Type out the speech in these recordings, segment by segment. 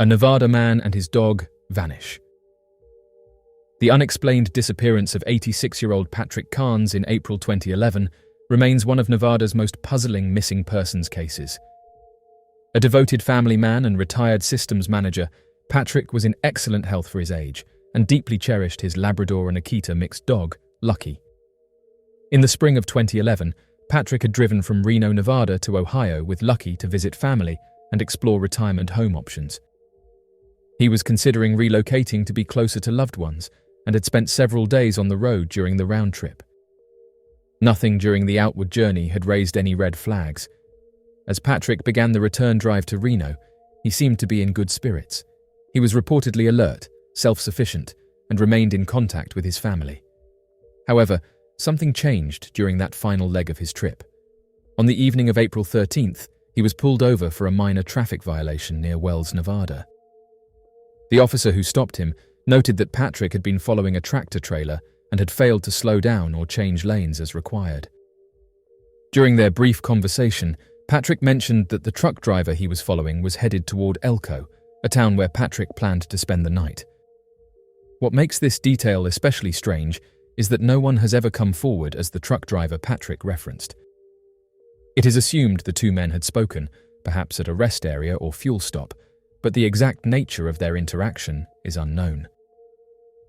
A Nevada man and his dog vanish. The unexplained disappearance of 86-year-old Patrick Carnes in April 2011 remains one of Nevada's most puzzling missing persons cases. A devoted family man and retired systems manager, Patrick was in excellent health for his age and deeply cherished his Labrador and Akita mixed dog, Lucky. In the spring of 2011, Patrick had driven from Reno, Nevada to Ohio with Lucky to visit family and explore retirement home options. He was considering relocating to be closer to loved ones and had spent several days on the road during the round trip. Nothing during the outward journey had raised any red flags. As Patrick began the return drive to Reno, he seemed to be in good spirits. He was reportedly alert, self-sufficient, and remained in contact with his family. However, something changed during that final leg of his trip. On the evening of April 13th, he was pulled over for a minor traffic violation near Wells, Nevada. The officer who stopped him noted that Patrick had been following a tractor-trailer and had failed to slow down or change lanes as required. During their brief conversation, Patrick mentioned that the truck driver he was following was headed toward Elko, a town where Patrick planned to spend the night. What makes this detail especially strange is that no one has ever come forward as the truck driver Patrick referenced. It is assumed the two men had spoken, perhaps at a rest area or fuel stop, but the exact nature of their interaction is unknown.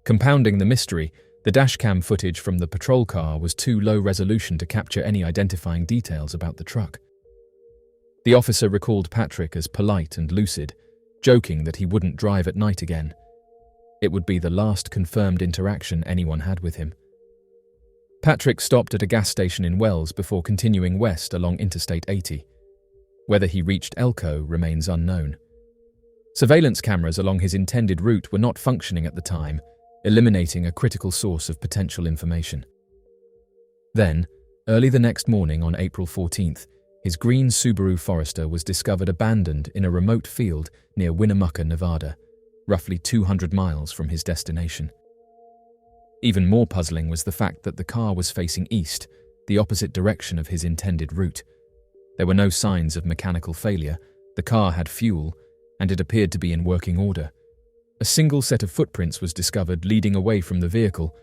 Compounding the mystery, the dashcam footage from the patrol car was too low resolution to capture any identifying details about the truck. The officer recalled Patrick as polite and lucid, joking that he wouldn't drive at night again. It would be the last confirmed interaction anyone had with him. Patrick stopped at a gas station in Wells before continuing west along Interstate 80. Whether he reached Elko remains unknown. Surveillance cameras along his intended route were not functioning at the time, eliminating a critical source of potential information. Then, early the next morning on April 14th, his green Subaru Forester was discovered abandoned in a remote field near Winnemucca, Nevada, roughly 200 miles from his destination. Even more puzzling was the fact that the car was facing east, the opposite direction of his intended route. There were no signs of mechanical failure, the car had fuel, and it appeared to be in working order. A single set of footprints was discovered leading away from the vehicle,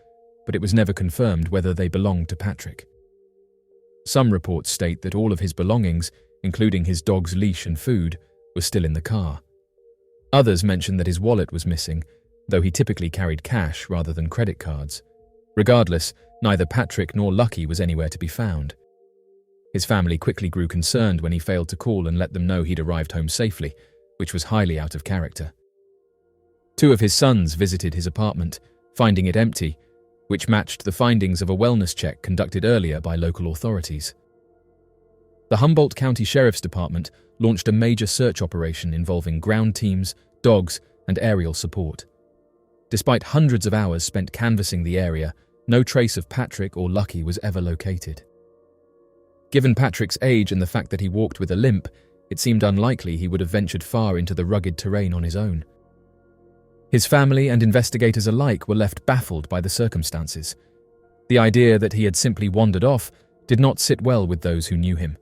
but it was never confirmed whether they belonged to Patrick. Some reports state that all of his belongings, including his dog's leash and food, were still in the car. Others mention that his wallet was missing, though he typically carried cash rather than credit cards. Regardless, neither Patrick nor Lucky was anywhere to be found. His family quickly grew concerned when he failed to call and let them know he'd arrived home safely, which was highly out of character. Two of his sons visited his apartment, finding it empty, which matched the findings of a wellness check conducted earlier by local authorities. The Humboldt County Sheriff's Department launched a major search operation involving ground teams, dogs, and aerial support. Despite hundreds of hours spent canvassing the area, no trace of Patrick or Lucky was ever located. Given Patrick's age and the fact that he walked with a limp, it seemed unlikely he would have ventured far into the rugged terrain on his own. His family and investigators alike were left baffled by the circumstances. The idea that he had simply wandered off did not sit well with those who knew him.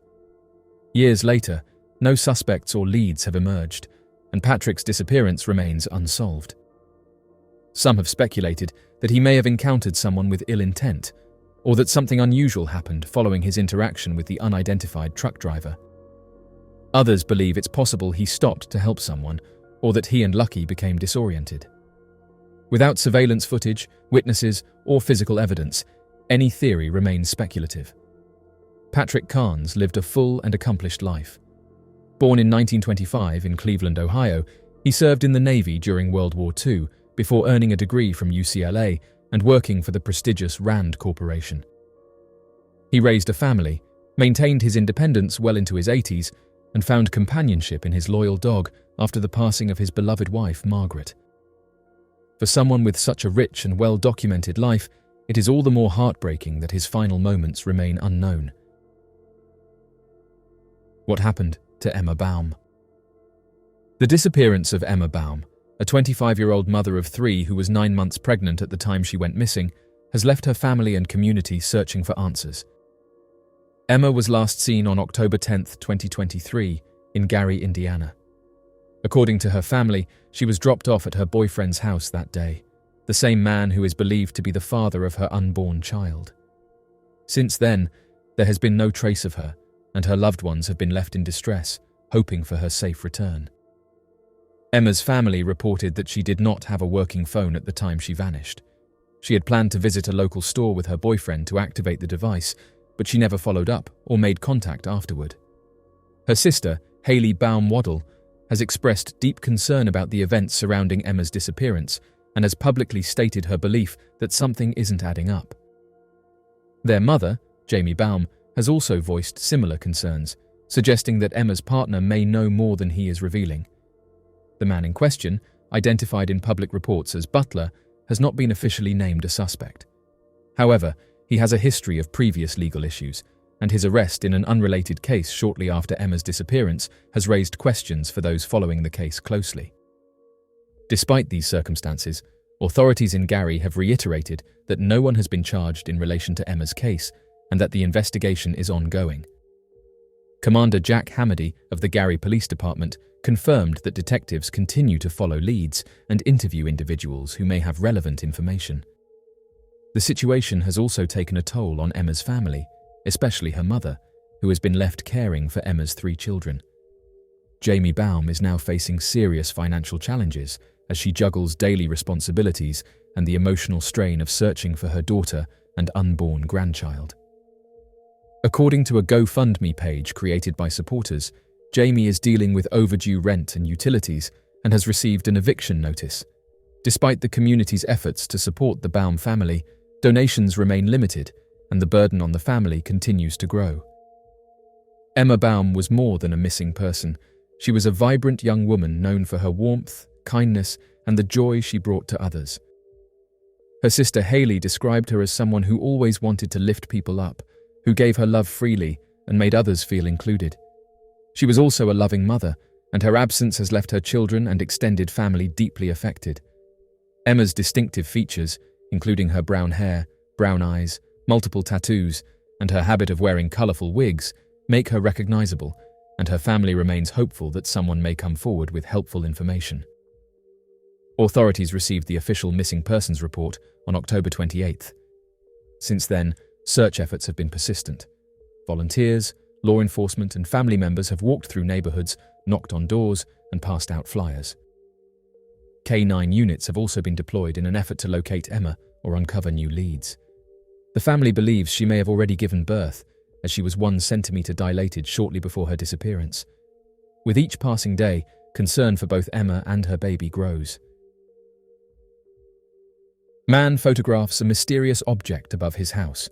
Years later, no suspects or leads have emerged, and Patrick's disappearance remains unsolved. Some have speculated that he may have encountered someone with ill intent, or that something unusual happened following his interaction with the unidentified truck driver. Others believe it's possible he stopped to help someone, or that he and Lucky became disoriented. Without surveillance footage, witnesses, or physical evidence, any theory remains speculative. Patrick Carnes lived a full and accomplished life. Born in 1925 in Cleveland, Ohio, he served in the Navy during World War II before earning a degree from UCLA and working for the prestigious RAND Corporation. He raised a family, maintained his independence well into his 80s, and found companionship in his loyal dog after the passing of his beloved wife, Margaret. For someone with such a rich and well-documented life, it is all the more heartbreaking that his final moments remain unknown. What happened to Emma Baum? The disappearance of Emma Baum, a 25-year-old mother of 3 who was 9 months pregnant at the time she went missing, has left her family and community searching for answers. Emma was last seen on October 10, 2023, in Gary, Indiana. According to her family, she was dropped off at her boyfriend's house that day, the same man who is believed to be the father of her unborn child. Since then, there has been no trace of her, and her loved ones have been left in distress, hoping for her safe return. Emma's family reported that she did not have a working phone at the time she vanished. She had planned to visit a local store with her boyfriend to activate the device, but she never followed up or made contact afterward. Her sister, Hayley Baum, has expressed deep concern about the events surrounding Emma's disappearance and has publicly stated her belief that something isn't adding up. Their mother, Jamie Baum, has also voiced similar concerns, suggesting that Emma's partner may know more than he is revealing. The man in question, identified in public reports as Butler, has not been officially named a suspect. However, he has a history of previous legal issues, and his arrest in an unrelated case shortly after Emma's disappearance has raised questions for those following the case closely. Despite these circumstances, authorities in Gary have reiterated that no one has been charged in relation to Emma's case and that the investigation is ongoing. Commander Jack Hamady of the Gary Police Department confirmed that detectives continue to follow leads and interview individuals who may have relevant information. The situation has also taken a toll on Emma's family, especially her mother, who has been left caring for Emma's 3 children. Jamie Baum is now facing serious financial challenges as she juggles daily responsibilities and the emotional strain of searching for her daughter and unborn grandchild. According to a GoFundMe page created by supporters, Jamie is dealing with overdue rent and utilities and has received an eviction notice. Despite the community's efforts to support the Baum family, donations remain limited and the burden on the family continues to grow. Emma Baum was more than a missing person. She was a vibrant young woman known for her warmth, kindness, and the joy she brought to others. Her sister Hayley described her as someone who always wanted to lift people up, who gave her love freely and made others feel included. She was also a loving mother, and her absence has left her children and extended family deeply affected. Emma's distinctive features, including her brown hair, brown eyes, multiple tattoos, and her habit of wearing colourful wigs, make her recognizable, and her family remains hopeful that someone may come forward with helpful information. Authorities received the official missing persons report on October 28th. Since then, search efforts have been persistent. Volunteers, law enforcement, and family members have walked through neighbourhoods, knocked on doors, and passed out flyers. K9 units have also been deployed in an effort to locate Emma or uncover new leads. The family believes she may have already given birth, as she was 1 centimetre dilated shortly before her disappearance. With each passing day, concern for both Emma and her baby grows. Man photographs a mysterious object above his house.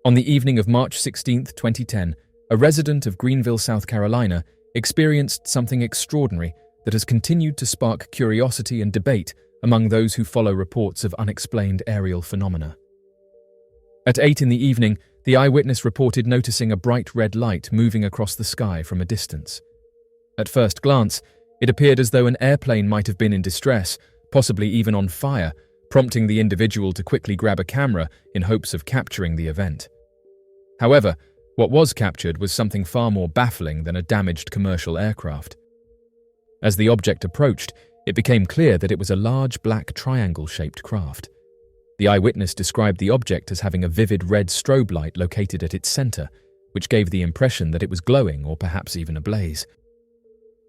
On the evening of March 16, 2010, a resident of Greenville, South Carolina, experienced something extraordinary that has continued to spark curiosity and debate among those who follow reports of unexplained aerial phenomena. At 8 in the evening, the eyewitness reported noticing a bright red light moving across the sky from a distance. At first glance, it appeared as though an airplane might have been in distress, possibly even on fire, prompting the individual to quickly grab a camera in hopes of capturing the event. However, what was captured was something far more baffling than a damaged commercial aircraft. As the object approached, it became clear that it was a large black triangle-shaped craft. The eyewitness described the object as having a vivid red strobe light located at its center, which gave the impression that it was glowing or perhaps even ablaze.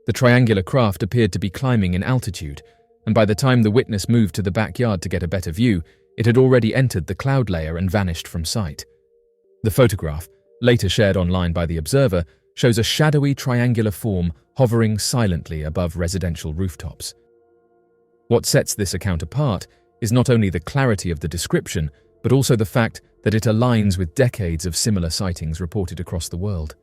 The triangular craft appeared to be climbing in altitude, and by the time the witness moved to the backyard to get a better view, it had already entered the cloud layer and vanished from sight. The photograph, later shared online by the observer, shows a shadowy triangular form hovering silently above residential rooftops. What sets this account apart is not only the clarity of the description, but also the fact that it aligns with decades of similar sightings reported across the world.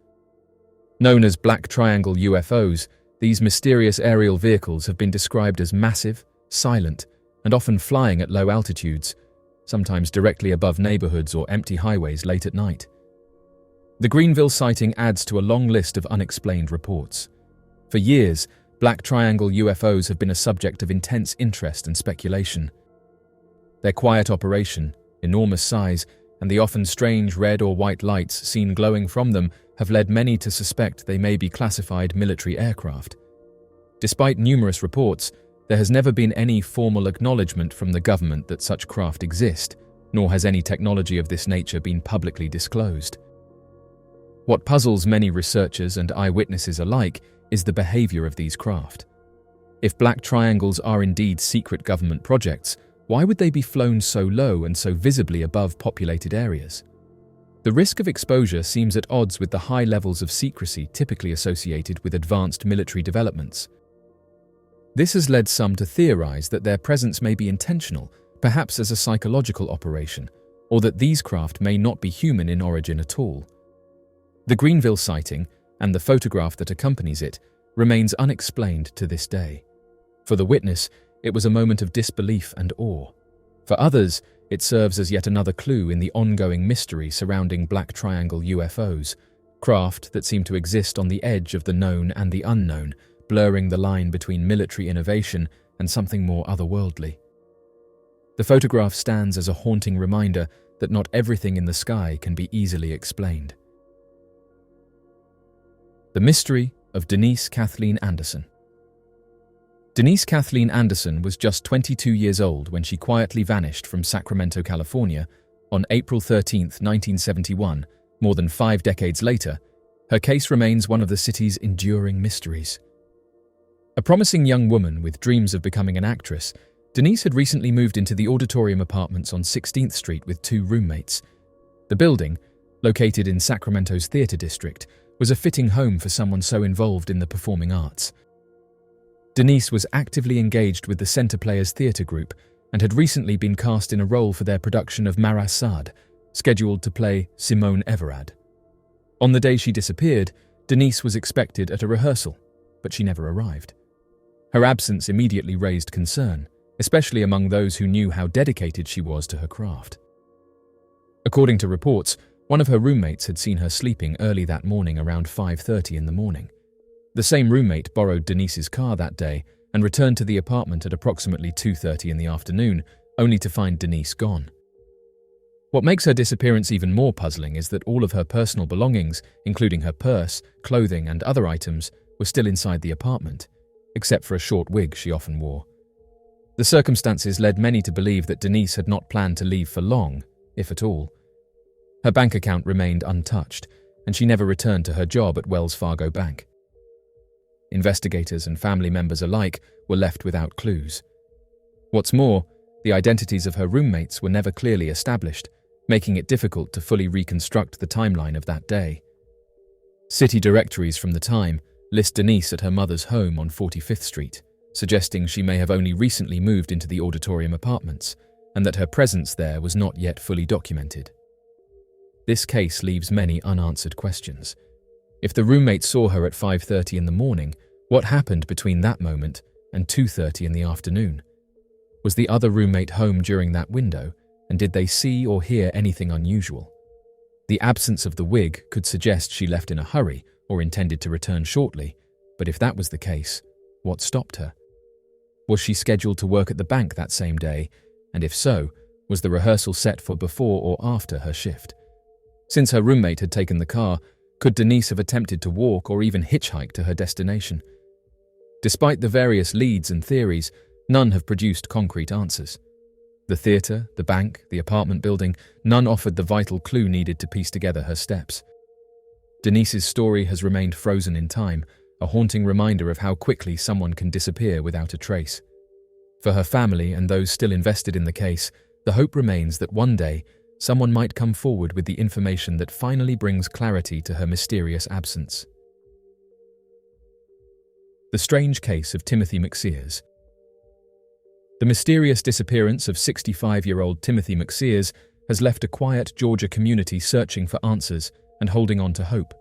Known as black triangle UFOs, these mysterious aerial vehicles have been described as massive, silent, and often flying at low altitudes, sometimes directly above neighborhoods or empty highways late at night. The Greenville sighting adds to a long list of unexplained reports. For years, black triangle UFOs have been a subject of intense interest and speculation. Their quiet operation, enormous size, and the often strange red or white lights seen glowing from them have led many to suspect they may be classified military aircraft. Despite numerous reports, there has never been any formal acknowledgement from the government that such craft exist, nor has any technology of this nature been publicly disclosed. What puzzles many researchers and eyewitnesses alike is the behavior of these craft. If black triangles are indeed secret government projects, why would they be flown so low and so visibly above populated areas? The risk of exposure seems at odds with the high levels of secrecy typically associated with advanced military developments. This has led some to theorize that their presence may be intentional, perhaps as a psychological operation, or that these craft may not be human in origin at all. The Greenville sighting, and the photograph that accompanies it, remains unexplained to this day. For the witness, it was a moment of disbelief and awe. For others, it serves as yet another clue in the ongoing mystery surrounding black triangle UFOs, craft that seem to exist on the edge of the known and the unknown, blurring the line between military innovation and something more otherworldly. The photograph stands as a haunting reminder that not everything in the sky can be easily explained. The mystery of Denise Kathleen Anderson. Denise Kathleen Anderson was just 22 years old when she quietly vanished from Sacramento, California, on April 13, 1971. More than 5 decades later, her case remains one of the city's enduring mysteries. A promising young woman with dreams of becoming an actress, Denise had recently moved into the auditorium apartments on 16th Street with 2 roommates. The building, located in Sacramento's theater district, was a fitting home for someone so involved in the performing arts. Denise was actively engaged with the Center Players theater group and had recently been cast in a role for their production of Mara Sad, scheduled to play Simone Everard. On the day she disappeared, Denise was expected at a rehearsal, but she never arrived. Her absence immediately raised concern, especially among those who knew how dedicated she was to her craft. According to reports, one of her roommates had seen her sleeping early that morning around 5:30 in the morning. The same roommate borrowed Denise's car that day and returned to the apartment at approximately 2:30 in the afternoon, only to find Denise gone. What makes her disappearance even more puzzling is that all of her personal belongings, including her purse, clothing, and other items, were still inside the apartment, except for a short wig she often wore. The circumstances led many to believe that Denise had not planned to leave for long, if at all. Her bank account remained untouched, and she never returned to her job at Wells Fargo Bank. Investigators and family members alike were left without clues. What's more, the identities of her roommates were never clearly established, making it difficult to fully reconstruct the timeline of that day. City directories from the time list Denise at her mother's home on 45th Street, suggesting she may have only recently moved into the auditorium apartments, and that her presence there was not yet fully documented. This case leaves many unanswered questions. If the roommate saw her at 5:30 in the morning, what happened between that moment and 2:30 in the afternoon? Was the other roommate home during that window, and did they see or hear anything unusual? The absence of the wig could suggest she left in a hurry or intended to return shortly, but if that was the case, what stopped her? Was she scheduled to work at the bank that same day, and if so, was the rehearsal set for before or after her shift? Since her roommate had taken the car, could Denise have attempted to walk or even hitchhike to her destination? Despite the various leads and theories, none have produced concrete answers. The theatre, the bank, the apartment building, none offered the vital clue needed to piece together her steps. Denise's story has remained frozen in time, a haunting reminder of how quickly someone can disappear without a trace. For her family and those still invested in the case, the hope remains that one day, someone might come forward with the information that finally brings clarity to her mysterious absence. The strange case of Timothy McSears. The mysterious disappearance of 65-year-old Timothy McSears has left a quiet Georgia community searching for answers and holding on to hope.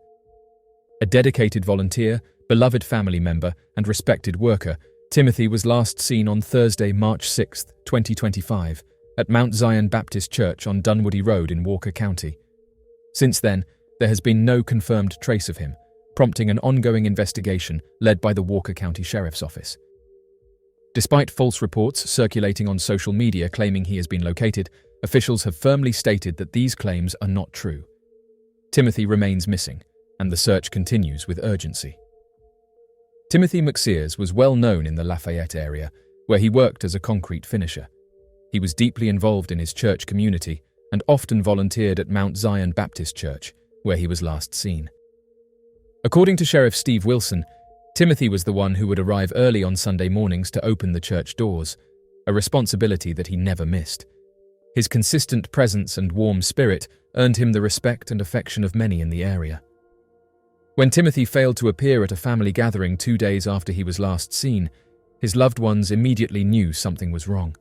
A dedicated volunteer, beloved family member, and respected worker, Timothy was last seen on Thursday, March 6, 2025, at Mount Zion Baptist Church on Dunwoody Road in Walker County. Since then, there has been no confirmed trace of him, prompting an ongoing investigation led by the Walker County Sheriff's Office. Despite false reports circulating on social media claiming he has been located, officials have firmly stated that these claims are not true. Timothy remains missing, and the search continues with urgency. Timothy McSears was well known in the Lafayette area, where he worked as a concrete finisher. He was deeply involved in his church community and often volunteered at Mount Zion Baptist Church, where he was last seen. According to Sheriff Steve Wilson, Timothy was the one who would arrive early on Sunday mornings to open the church doors, a responsibility that he never missed. His consistent presence and warm spirit earned him the respect and affection of many in the area. When Timothy failed to appear at a family gathering 2 days after he was last seen, his loved ones immediately knew something was wrong.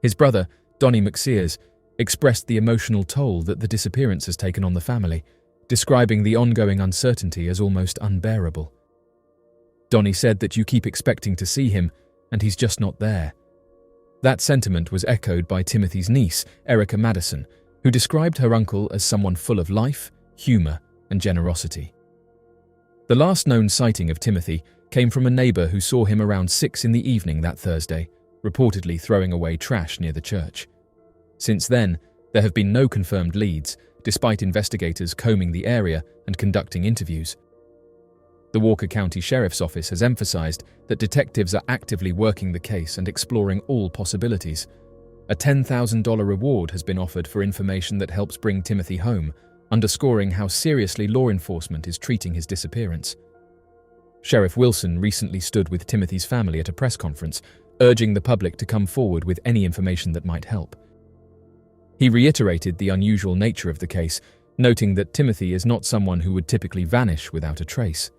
His brother, Donnie McSears, expressed the emotional toll that the disappearance has taken on the family, describing the ongoing uncertainty as almost unbearable. Donnie said that you keep expecting to see him, and he's just not there. That sentiment was echoed by Timothy's niece, Erica Madison, who described her uncle as someone full of life, humor, and generosity. The last known sighting of Timothy came from a neighbor who saw him around 6 in the evening that Thursday, reportedly throwing away trash near the church. Since then, there have been no confirmed leads, despite investigators combing the area and conducting interviews. The Walker County Sheriff's Office has emphasized that detectives are actively working the case and exploring all possibilities. A $10,000 reward has been offered for information that helps bring Timothy home, underscoring how seriously law enforcement is treating his disappearance. Sheriff Wilson recently stood with Timothy's family at a press conference, urging the public to come forward with any information that might help. He reiterated the unusual nature of the case, noting that Timothy is not someone who would typically vanish without a trace.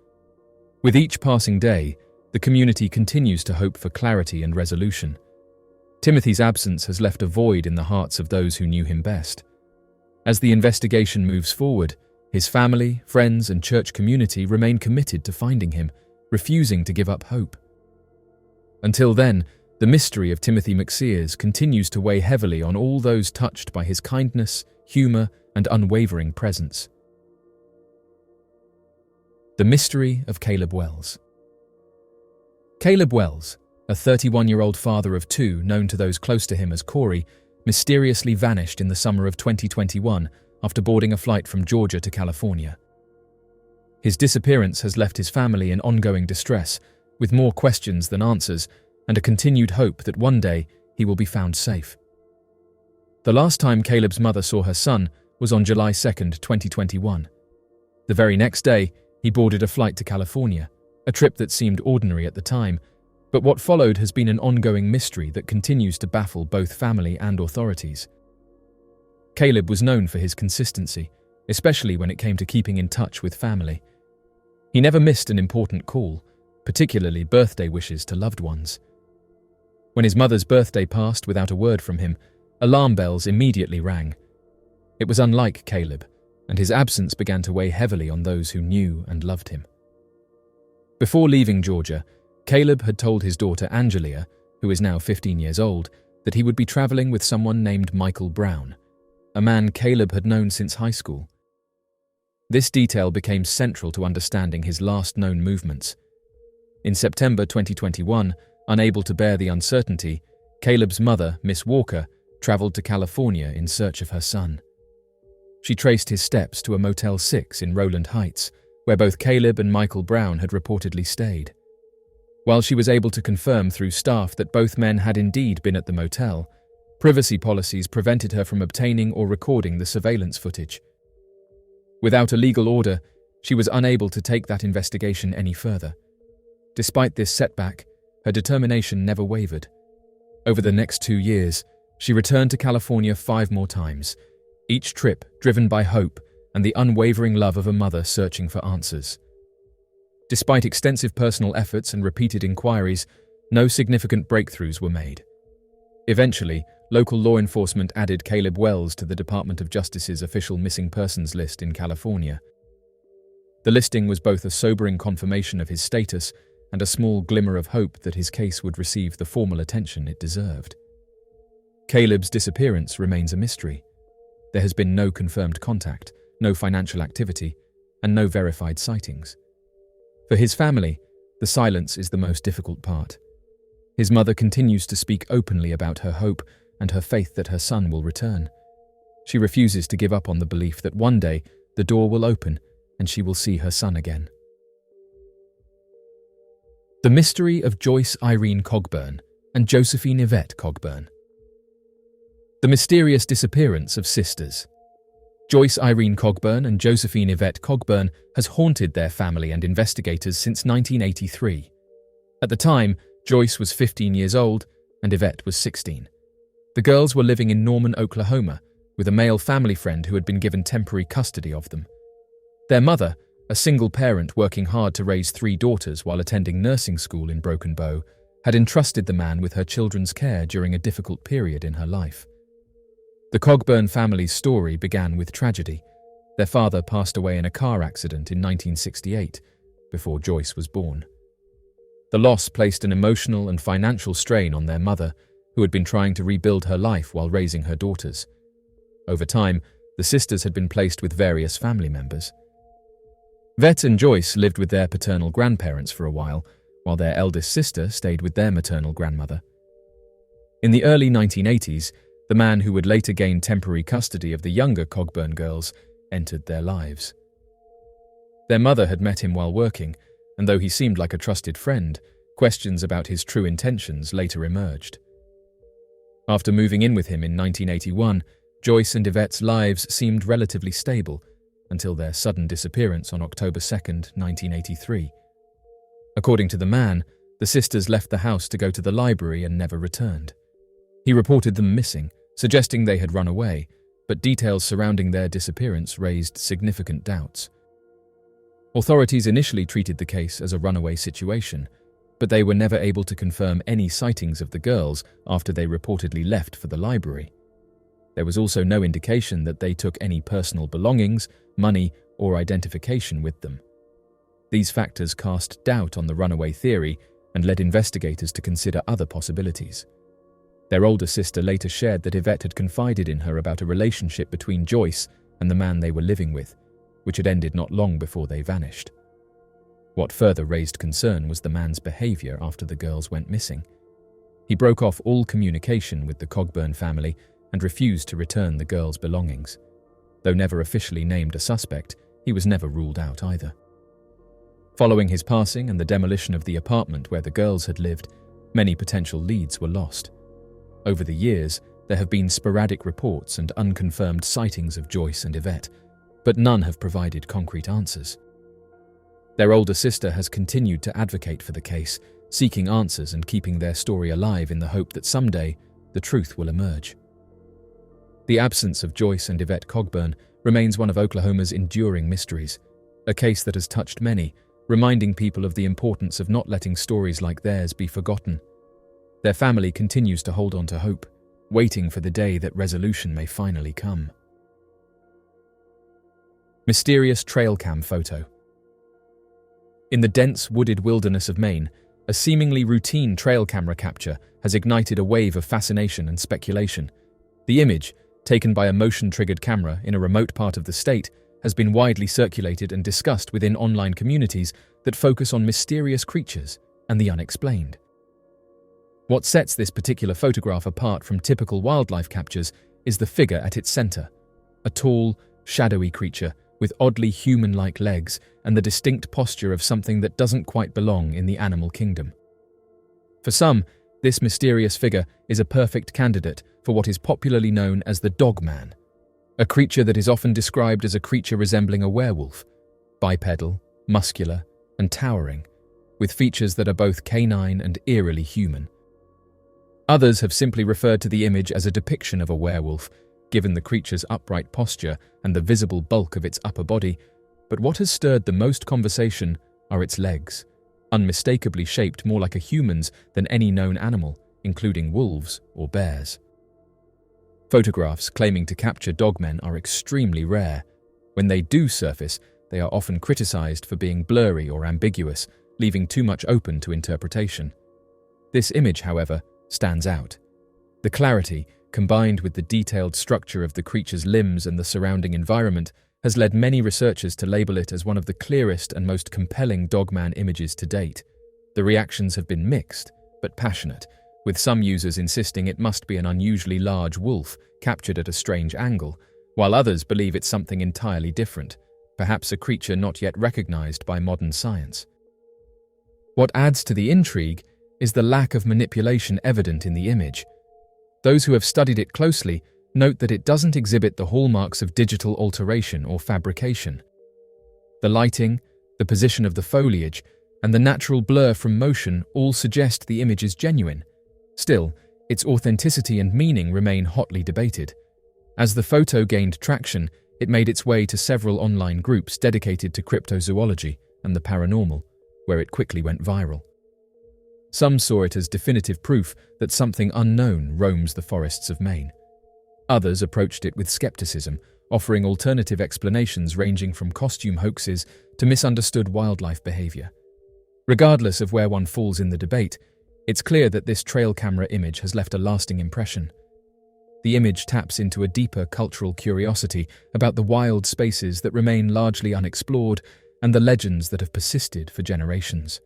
With each passing day, the community continues to hope for clarity and resolution. Timothy's absence has left a void in the hearts of those who knew him best. As the investigation moves forward, his family, friends, and church community remain committed to finding him, refusing to give up hope. Until then, the mystery of Timothy McSears continues to weigh heavily on all those touched by his kindness, humor, and unwavering presence. The mystery of Caleb Wells. Caleb Wells, a 31-year-old father of 2 known to those close to him as Corey, mysteriously vanished in the summer of 2021 after boarding a flight from Georgia to California. His disappearance has left his family in ongoing distress, with more questions than answers, and a continued hope that one day he will be found safe. The last time Caleb's mother saw her son was on July 2, 2021. The very next day, he boarded a flight to California, a trip that seemed ordinary at the time, but what followed has been an ongoing mystery that continues to baffle both family and authorities. Caleb was known for his consistency, especially when it came to keeping in touch with family. He never missed an important call, particularly birthday wishes to loved ones. When his mother's birthday passed without a word from him, alarm bells immediately rang. It was unlike Caleb, and his absence began to weigh heavily on those who knew and loved him. Before leaving Georgia, Caleb had told his daughter Angelia, who is now 15 years old, that he would be traveling with someone named Michael Brown, a man Caleb had known since high school. This detail became central to understanding his last known movements. In September 2021, unable to bear the uncertainty, Caleb's mother, Miss Walker, traveled to California in search of her son. She traced his steps to a Motel 6 in Rowland Heights, where both Caleb and Michael Brown had reportedly stayed. While she was able to confirm through staff that both men had indeed been at the motel, privacy policies prevented her from obtaining or recording the surveillance footage. Without a legal order, she was unable to take that investigation any further. Despite this setback, her determination never wavered. Over the next 2 years, she returned to California 5 more times, each trip driven by hope and the unwavering love of a mother searching for answers. Despite extensive personal efforts and repeated inquiries, no significant breakthroughs were made. Eventually, local law enforcement added Caleb Wells to the Department of Justice's official missing persons list in California. The listing was both a sobering confirmation of his status and a small glimmer of hope that his case would receive the formal attention it deserved. Caleb's disappearance remains a mystery. There has been no confirmed contact, no financial activity, and no verified sightings. For his family, the silence is the most difficult part. His mother continues to speak openly about her hope and her faith that her son will return. She refuses to give up on the belief that one day the door will open and she will see her son again. The mystery of Joyce Irene Cogburn and Josephine Yvette Cogburn. The mysterious disappearance of sisters. Joyce Irene Cogburn and Josephine Yvette Cogburn has haunted their family and investigators since 1983. At the time, Joyce was 15 years old and Yvette was 16. The girls were living in Norman, Oklahoma, with a male family friend who had been given temporary custody of them. Their mother, a single parent working hard to raise 3 daughters while attending nursing school in Broken Bow, had entrusted the man with her children's care during a difficult period in her life. The Cogburn family's story began with tragedy. Their father passed away in a car accident in 1968, before Joyce was born. The loss placed an emotional and financial strain on their mother, who had been trying to rebuild her life while raising her daughters. Over time, the sisters had been placed with various family members. Yvette and Joyce lived with their paternal grandparents for a while their eldest sister stayed with their maternal grandmother. In the early 1980s, the man who would later gain temporary custody of the younger Cogburn girls entered their lives. Their mother had met him while working, and though he seemed like a trusted friend, questions about his true intentions later emerged. After moving in with him in 1981, Joyce and Yvette's lives seemed relatively stable, until their sudden disappearance on October 2, 1983. According to the man, the sisters left the house to go to the library and never returned. He reported them missing, suggesting they had run away, but details surrounding their disappearance raised significant doubts. Authorities initially treated the case as a runaway situation, but they were never able to confirm any sightings of the girls after they reportedly left for the library. There was also no indication that they took any personal belongings, money, or identification with them. These factors cast doubt on the runaway theory and led investigators to consider other possibilities. Their older sister later shared that Yvette had confided in her about a relationship between Joyce and the man they were living with, which had ended not long before they vanished. What further raised concern was the man's behavior after the girls went missing. He broke off all communication with the Cogburn family and refused to return the girls' belongings. Though never officially named a suspect, he was never ruled out either. Following his passing and the demolition of the apartment where the girls had lived, many potential leads were lost. Over the years, there have been sporadic reports and unconfirmed sightings of Joyce and Yvette, but none have provided concrete answers. Their older sister has continued to advocate for the case, seeking answers and keeping their story alive in the hope that someday the truth will emerge. The absence of Joyce and Yvette Cogburn remains one of Oklahoma's enduring mysteries, a case that has touched many, reminding people of the importance of not letting stories like theirs be forgotten. Their family continues to hold on to hope, waiting for the day that resolution may finally come. Mysterious trail cam photo. In the dense wooded wilderness of Maine, a seemingly routine trail camera capture has ignited a wave of fascination and speculation. The image, taken by a motion-triggered camera in a remote part of the state, has been widely circulated and discussed within online communities that focus on mysterious creatures and the unexplained. What sets this particular photograph apart from typical wildlife captures is the figure at its center, a tall, shadowy creature with oddly human-like legs and the distinct posture of something that doesn't quite belong in the animal kingdom. For some, this mysterious figure is a perfect candidate for what is popularly known as the Dogman, a creature that is often described as a creature resembling a werewolf, bipedal, muscular, and towering, with features that are both canine and eerily human. Others have simply referred to the image as a depiction of a werewolf, given the creature's upright posture and the visible bulk of its upper body, but what has stirred the most conversation are its legs, unmistakably shaped more like a human's than any known animal, including wolves or bears. Photographs claiming to capture dogmen are extremely rare. When they do surface, they are often criticized for being blurry or ambiguous, leaving too much open to interpretation. This image, however, stands out. The clarity, combined with the detailed structure of the creature's limbs and the surrounding environment, has led many researchers to label it as one of the clearest and most compelling dogman images to date. The reactions have been mixed, but passionate, with some users insisting it must be an unusually large wolf captured at a strange angle, while others believe it's something entirely different, perhaps a creature not yet recognized by modern science. What adds to the intrigue is the lack of manipulation evident in the image. Those who have studied it closely note that it doesn't exhibit the hallmarks of digital alteration or fabrication. The lighting, the position of the foliage, and the natural blur from motion all suggest the image is genuine. Still, its authenticity and meaning remain hotly debated. As the photo gained traction, it made its way to several online groups dedicated to cryptozoology and the paranormal, where it quickly went viral. Some saw it as definitive proof that something unknown roams the forests of Maine. Others approached it with skepticism, offering alternative explanations ranging from costume hoaxes to misunderstood wildlife behavior. Regardless of where one falls in the debate, it's clear that this trail camera image has left a lasting impression. The image taps into a deeper cultural curiosity about the wild spaces that remain largely unexplored and the legends that have persisted for generations.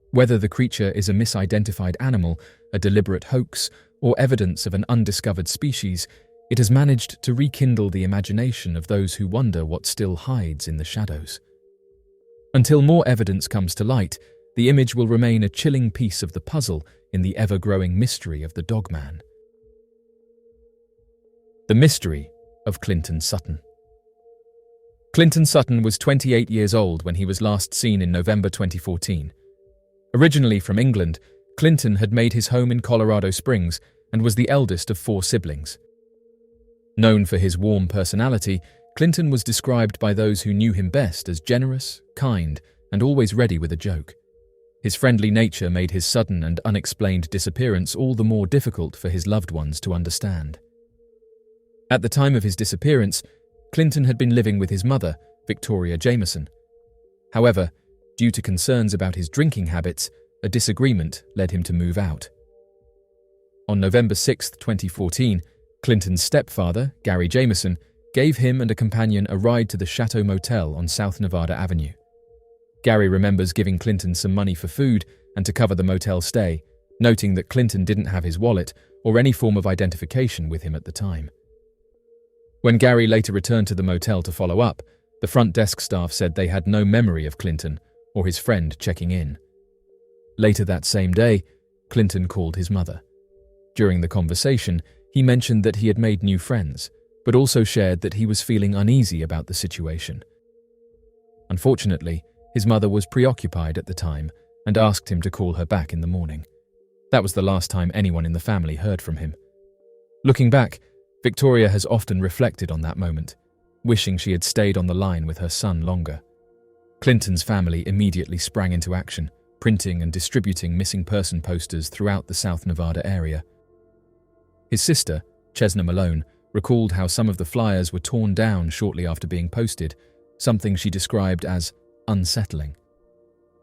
Whether the creature is a misidentified animal, a deliberate hoax, or evidence of an undiscovered species, it has managed to rekindle the imagination of those who wonder what still hides in the shadows. Until more evidence comes to light, the image will remain a chilling piece of the puzzle in the ever-growing mystery of the Dogman. The mystery of Clinton Sutton. Clinton Sutton was 28 years old when he was last seen in November 2014. Originally from England, Clinton had made his home in Colorado Springs and was the eldest of 4 siblings. Known for his warm personality, Clinton was described by those who knew him best as generous, kind, and always ready with a joke. His friendly nature made his sudden and unexplained disappearance all the more difficult for his loved ones to understand. At the time of his disappearance, Clinton had been living with his mother, Victoria Jameson. However, due to concerns about his drinking habits, a disagreement led him to move out. On November 6, 2014, Clinton's stepfather, Gary Jameson, gave him and a companion a ride to the Chateau Motel on South Nevada Avenue. Gary remembers giving Clinton some money for food and to cover the motel stay, noting that Clinton didn't have his wallet or any form of identification with him at the time. When Gary later returned to the motel to follow up, the front desk staff said they had no memory of Clinton or his friend checking in. Later that same day, Clinton called his mother. During the conversation, he mentioned that he had made new friends, but also shared that he was feeling uneasy about the situation. Unfortunately, his mother was preoccupied at the time and asked him to call her back in the morning. That was the last time anyone in the family heard from him. Looking back, Victoria has often reflected on that moment, wishing she had stayed on the line with her son longer. Clinton's family immediately sprang into action, printing and distributing missing person posters throughout the South Nevada area. His sister, Chesna Malone, recalled how some of the flyers were torn down shortly after being posted, something she described as unsettling.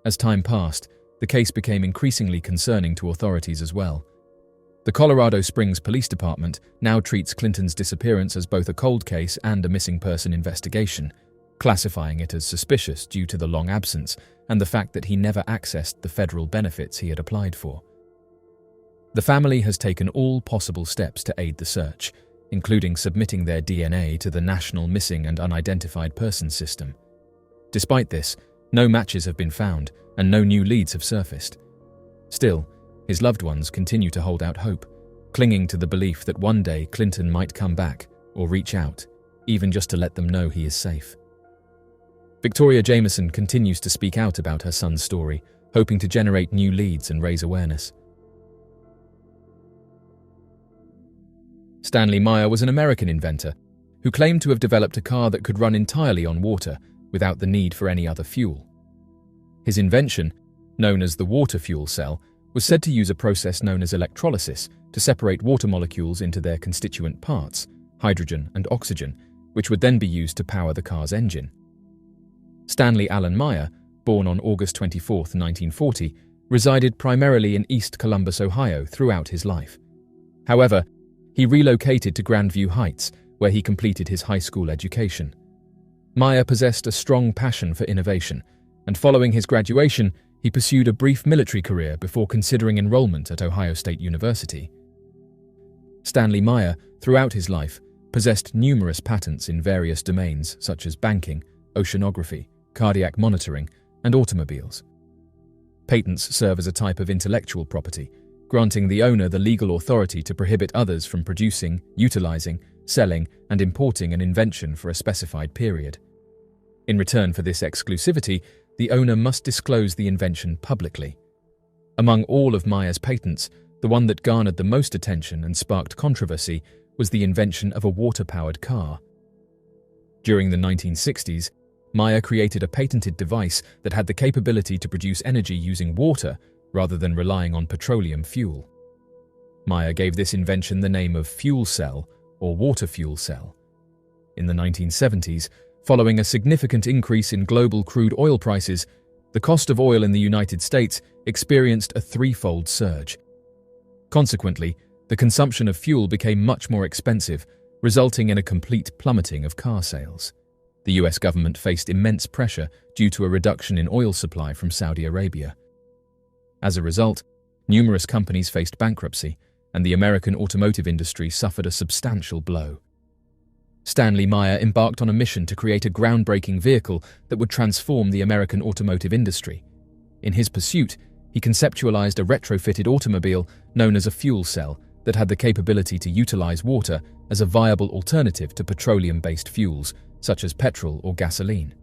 As time passed, the case became increasingly concerning to authorities as well. The Colorado Springs Police Department now treats Clinton's disappearance as both a cold case and a missing person investigation, classifying it as suspicious due to the long absence and the fact that he never accessed the federal benefits he had applied for. The family has taken all possible steps to aid the search, including submitting their DNA to the National Missing and Unidentified Persons System. Despite this, no matches have been found and no new leads have surfaced. Still, his loved ones continue to hold out hope, clinging to the belief that one day Clinton might come back or reach out, even just to let them know he is safe. Victoria Jameson continues to speak out about her son's story, hoping to generate new leads and raise awareness. Stanley Meyer was an American inventor who claimed to have developed a car that could run entirely on water without the need for any other fuel. His invention, known as the water fuel cell, was said to use a process known as electrolysis to separate water molecules into their constituent parts, hydrogen and oxygen, which would then be used to power the car's engine. Stanley Allen Meyer, born on August 24, 1940, resided primarily in East Columbus, Ohio throughout his life. However, he relocated to Grandview Heights, where he completed his high school education. Meyer possessed a strong passion for innovation, and following his graduation, he pursued a brief military career before considering enrollment at Ohio State University. Stanley Meyer, throughout his life, possessed numerous patents in various domains such as banking, oceanography, cardiac monitoring, and automobiles. Patents serve as a type of intellectual property, granting the owner the legal authority to prohibit others from producing, utilizing, selling, and importing an invention for a specified period. In return for this exclusivity, the owner must disclose the invention publicly. Among all of Meyer's patents, the one that garnered the most attention and sparked controversy was the invention of a water-powered car. During the 1960s, Meyer created a patented device that had the capability to produce energy using water rather than relying on petroleum fuel. Meyer gave this invention the name of fuel cell or water fuel cell. In the 1970s, following a significant increase in global crude oil prices, the cost of oil in the United States experienced a threefold surge. Consequently, the consumption of fuel became much more expensive, resulting in a complete plummeting of car sales. The US government faced immense pressure due to a reduction in oil supply from Saudi Arabia. As a result, numerous companies faced bankruptcy, and the American automotive industry suffered a substantial blow. Stanley Meyer embarked on a mission to create a groundbreaking vehicle that would transform the American automotive industry. In his pursuit, he conceptualized a retrofitted automobile known as a fuel cell that had the capability to utilize water as a viable alternative to petroleum-based fuels, such as petrol or gasoline.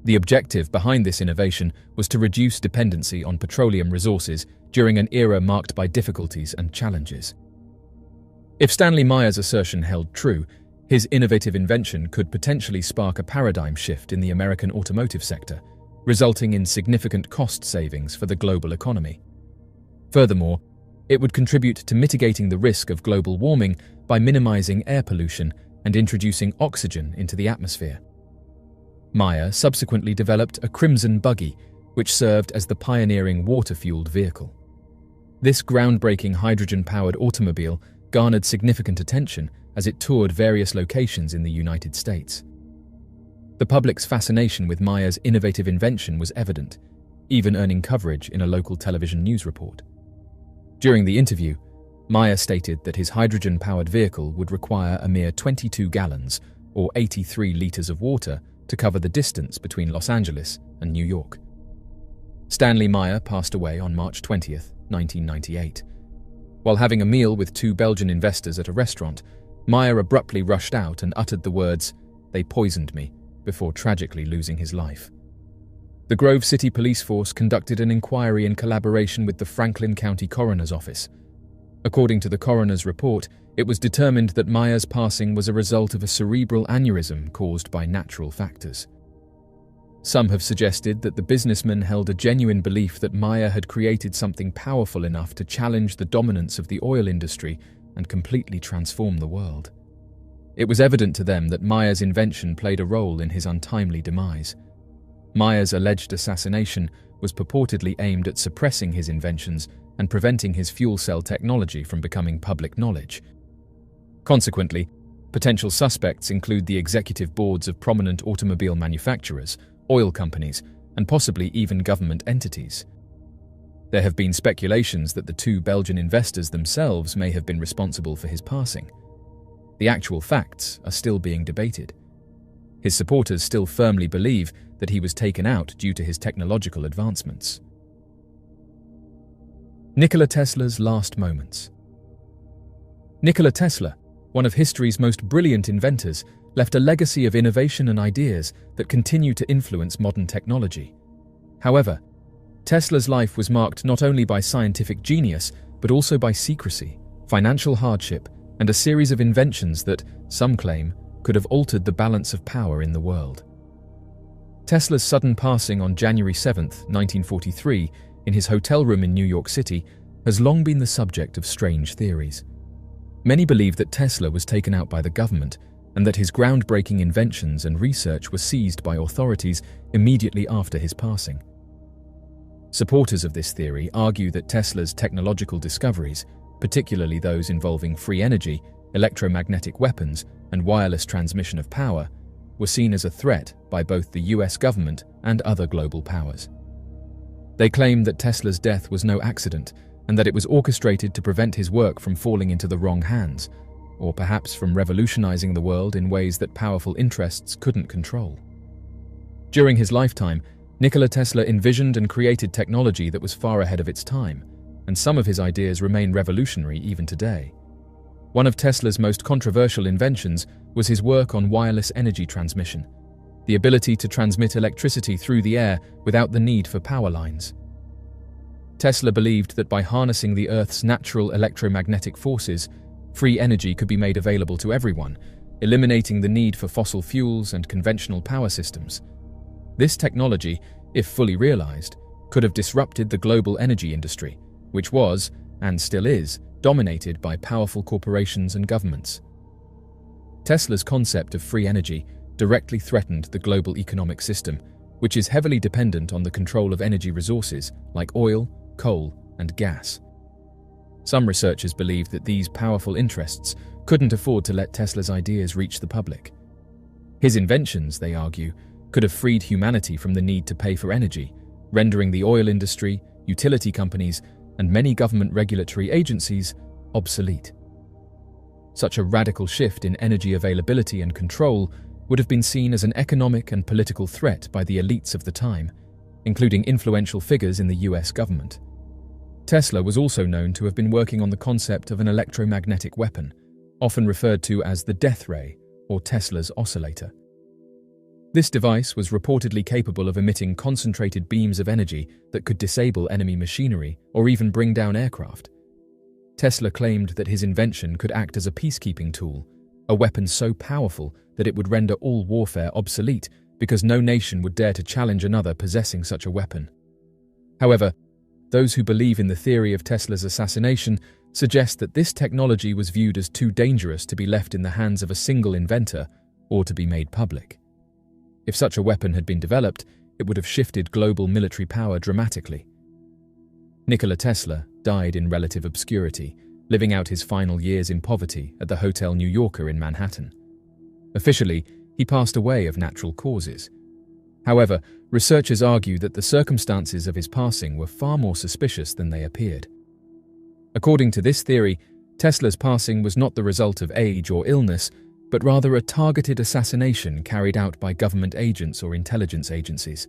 The objective behind this innovation was to reduce dependency on petroleum resources during an era marked by difficulties and challenges. If Stanley Meyer's assertion held true, his innovative invention could potentially spark a paradigm shift in the American automotive sector, resulting in significant cost savings for the global economy. Furthermore, it would contribute to mitigating the risk of global warming by minimizing air pollution and introducing oxygen into the atmosphere. Meyer subsequently developed a crimson buggy, which served as the pioneering water-fueled vehicle. This groundbreaking hydrogen-powered automobile garnered significant attention as it toured various locations in the United States. The public's fascination with Meyer's innovative invention was evident, even earning coverage in a local television news report. During the interview, Meyer stated that his hydrogen-powered vehicle would require a mere 22 gallons, or 83 liters of water, to cover the distance between Los Angeles and New York. Stanley Meyer passed away on March 20, 1998. While having a meal with two Belgian investors at a restaurant, Meyer abruptly rushed out and uttered the words, "They poisoned me," before tragically losing his life. The Grove City Police Force conducted an inquiry in collaboration with the Franklin County Coroner's Office. According to the coroner's report, it was determined that Meyer's passing was a result of a cerebral aneurysm caused by natural factors. Some have suggested that the businessman held a genuine belief that Meyer had created something powerful enough to challenge the dominance of the oil industry and completely transform the world. It was evident to them that Meyer's invention played a role in his untimely demise. Meyer's alleged assassination was purportedly aimed at suppressing his inventions and preventing his fuel cell technology from becoming public knowledge. Consequently, potential suspects include the executive boards of prominent automobile manufacturers, oil companies, and possibly even government entities. There have been speculations that the two Belgian investors themselves may have been responsible for his passing. The actual facts are still being debated. His supporters still firmly believe that he was taken out due to his technological advancements. Nikola Tesla's last moments. Nikola Tesla, one of history's most brilliant inventors, left a legacy of innovation and ideas that continue to influence modern technology. However, Tesla's life was marked not only by scientific genius, but also by secrecy, financial hardship, and a series of inventions that, some claim, could have altered the balance of power in the world. Tesla's sudden passing on January 7, 1943, in his hotel room in New York City, has long been the subject of strange theories. Many believe that Tesla was taken out by the government and that his groundbreaking inventions and research were seized by authorities immediately after his passing. Supporters of this theory argue that Tesla's technological discoveries, particularly those involving free energy, electromagnetic weapons, and wireless transmission of power, were seen as a threat by both the US government and other global powers. They claim that Tesla's death was no accident and that it was orchestrated to prevent his work from falling into the wrong hands, or perhaps from revolutionizing the world in ways that powerful interests couldn't control. During his lifetime, Nikola Tesla envisioned and created technology that was far ahead of its time, and some of his ideas remain revolutionary even today. One of Tesla's most controversial inventions was his work on wireless energy transmission, the ability to transmit electricity through the air without the need for power lines. Tesla believed that by harnessing the Earth's natural electromagnetic forces, free energy could be made available to everyone, eliminating the need for fossil fuels and conventional power systems. This technology, if fully realized, could have disrupted the global energy industry, which was, and still is, dominated by powerful corporations and governments. Tesla's concept of free energy directly threatened the global economic system, which is heavily dependent on the control of energy resources like oil, coal, and gas. Some researchers believe that these powerful interests couldn't afford to let Tesla's ideas reach the public. His inventions, they argue, could have freed humanity from the need to pay for energy, rendering the oil industry, utility companies, and many government regulatory agencies obsolete. Such a radical shift in energy availability and control would have been seen as an economic and political threat by the elites of the time, including influential figures in the US government. Tesla was also known to have been working on the concept of an electromagnetic weapon, often referred to as the death ray or Tesla's oscillator. This device was reportedly capable of emitting concentrated beams of energy that could disable enemy machinery or even bring down aircraft. Tesla claimed that his invention could act as a peacekeeping tool, a weapon so powerful that it would render all warfare obsolete because no nation would dare to challenge another possessing such a weapon. However, those who believe in the theory of Tesla's assassination suggest that this technology was viewed as too dangerous to be left in the hands of a single inventor or to be made public. If such a weapon had been developed, it would have shifted global military power dramatically. Nikola Tesla died in relative obscurity, living out his final years in poverty at the Hotel New Yorker in Manhattan. Officially, he passed away of natural causes. However, researchers argue that the circumstances of his passing were far more suspicious than they appeared. According to this theory, Tesla's passing was not the result of age or illness, but rather a targeted assassination carried out by government agents or intelligence agencies.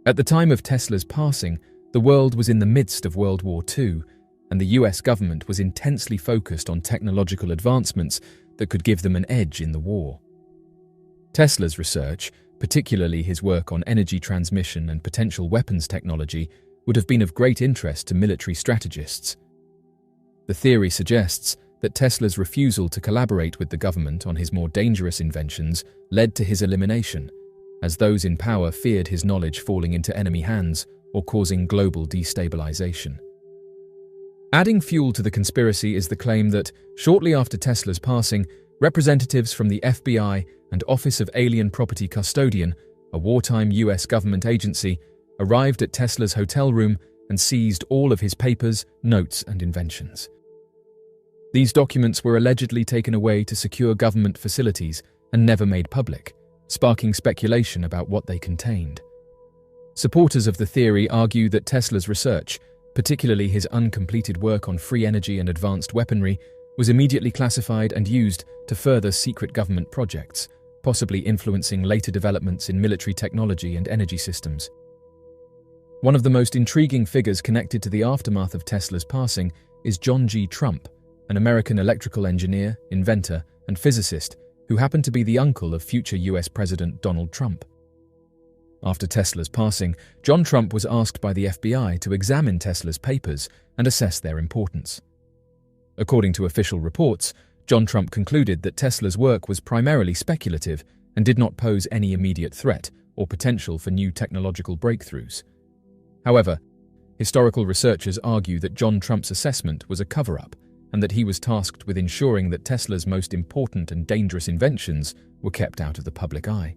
At the time of Tesla's passing, the world was in the midst of World War II, and the US government was intensely focused on technological advancements that could give them an edge in the war. Tesla's research, particularly his work on energy transmission and potential weapons technology, would have been of great interest to military strategists. The theory suggests that Tesla's refusal to collaborate with the government on his more dangerous inventions led to his elimination, as those in power feared his knowledge falling into enemy hands or causing global destabilization. Adding fuel to the conspiracy is the claim that, shortly after Tesla's passing, representatives from the FBI and Office of Alien Property Custodian, a wartime US government agency, arrived at Tesla's hotel room and seized all of his papers, notes, and inventions. These documents were allegedly taken away to secure government facilities and never made public, sparking speculation about what they contained. Supporters of the theory argue that Tesla's research, particularly his uncompleted work on free energy and advanced weaponry, was immediately classified and used to further secret government projects, possibly influencing later developments in military technology and energy systems. One of the most intriguing figures connected to the aftermath of Tesla's passing is John G. Trump, an American electrical engineer, inventor, and physicist who happened to be the uncle of future US President Donald Trump. After Tesla's passing, John Trump was asked by the FBI to examine Tesla's papers and assess their importance. According to official reports, John Trump concluded that Tesla's work was primarily speculative and did not pose any immediate threat or potential for new technological breakthroughs. However, historical researchers argue that John Trump's assessment was a cover-up and that he was tasked with ensuring that Tesla's most important and dangerous inventions were kept out of the public eye.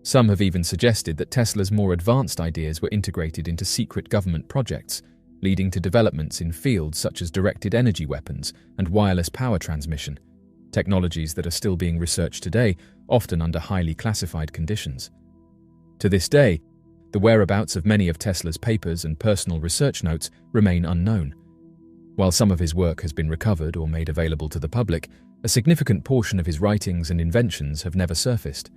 Some have even suggested that Tesla's more advanced ideas were integrated into secret government projects, leading to developments in fields such as directed energy weapons and wireless power transmission, technologies that are still being researched today, often under highly classified conditions. To this day, the whereabouts of many of Tesla's papers and personal research notes remain unknown. While some of his work has been recovered or made available to the public, a significant portion of his writings and inventions have never surfaced.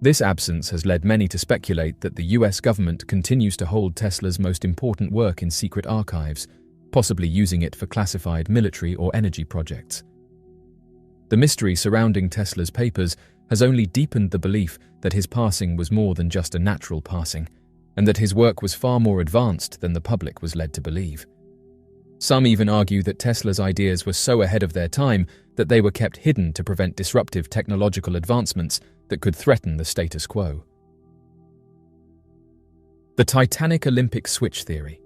This absence has led many to speculate that the US government continues to hold Tesla's most important work in secret archives, possibly using it for classified military or energy projects. The mystery surrounding Tesla's papers has only deepened the belief that his passing was more than just a natural passing, and that his work was far more advanced than the public was led to believe. Some even argue that Tesla's ideas were so ahead of their time that they were kept hidden to prevent disruptive technological advancements that could threaten the status quo. The Titanic Olympic switch theory.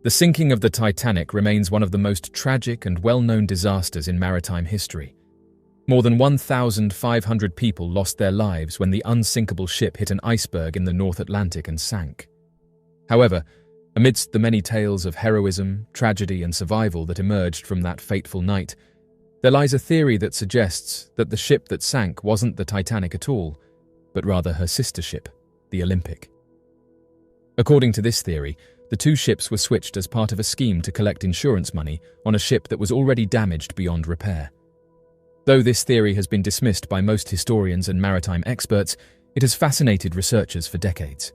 The sinking of the Titanic remains one of the most tragic and well-known disasters in maritime history. More than 1,500 people lost their lives when the unsinkable ship hit an iceberg in the North Atlantic and sank. However, amidst the many tales of heroism, tragedy, and survival that emerged from that fateful night, there lies a theory that suggests that the ship that sank wasn't the Titanic at all, but rather her sister ship, the Olympic. According to this theory, the two ships were switched as part of a scheme to collect insurance money on a ship that was already damaged beyond repair. Though this theory has been dismissed by most historians and maritime experts, it has fascinated researchers for decades.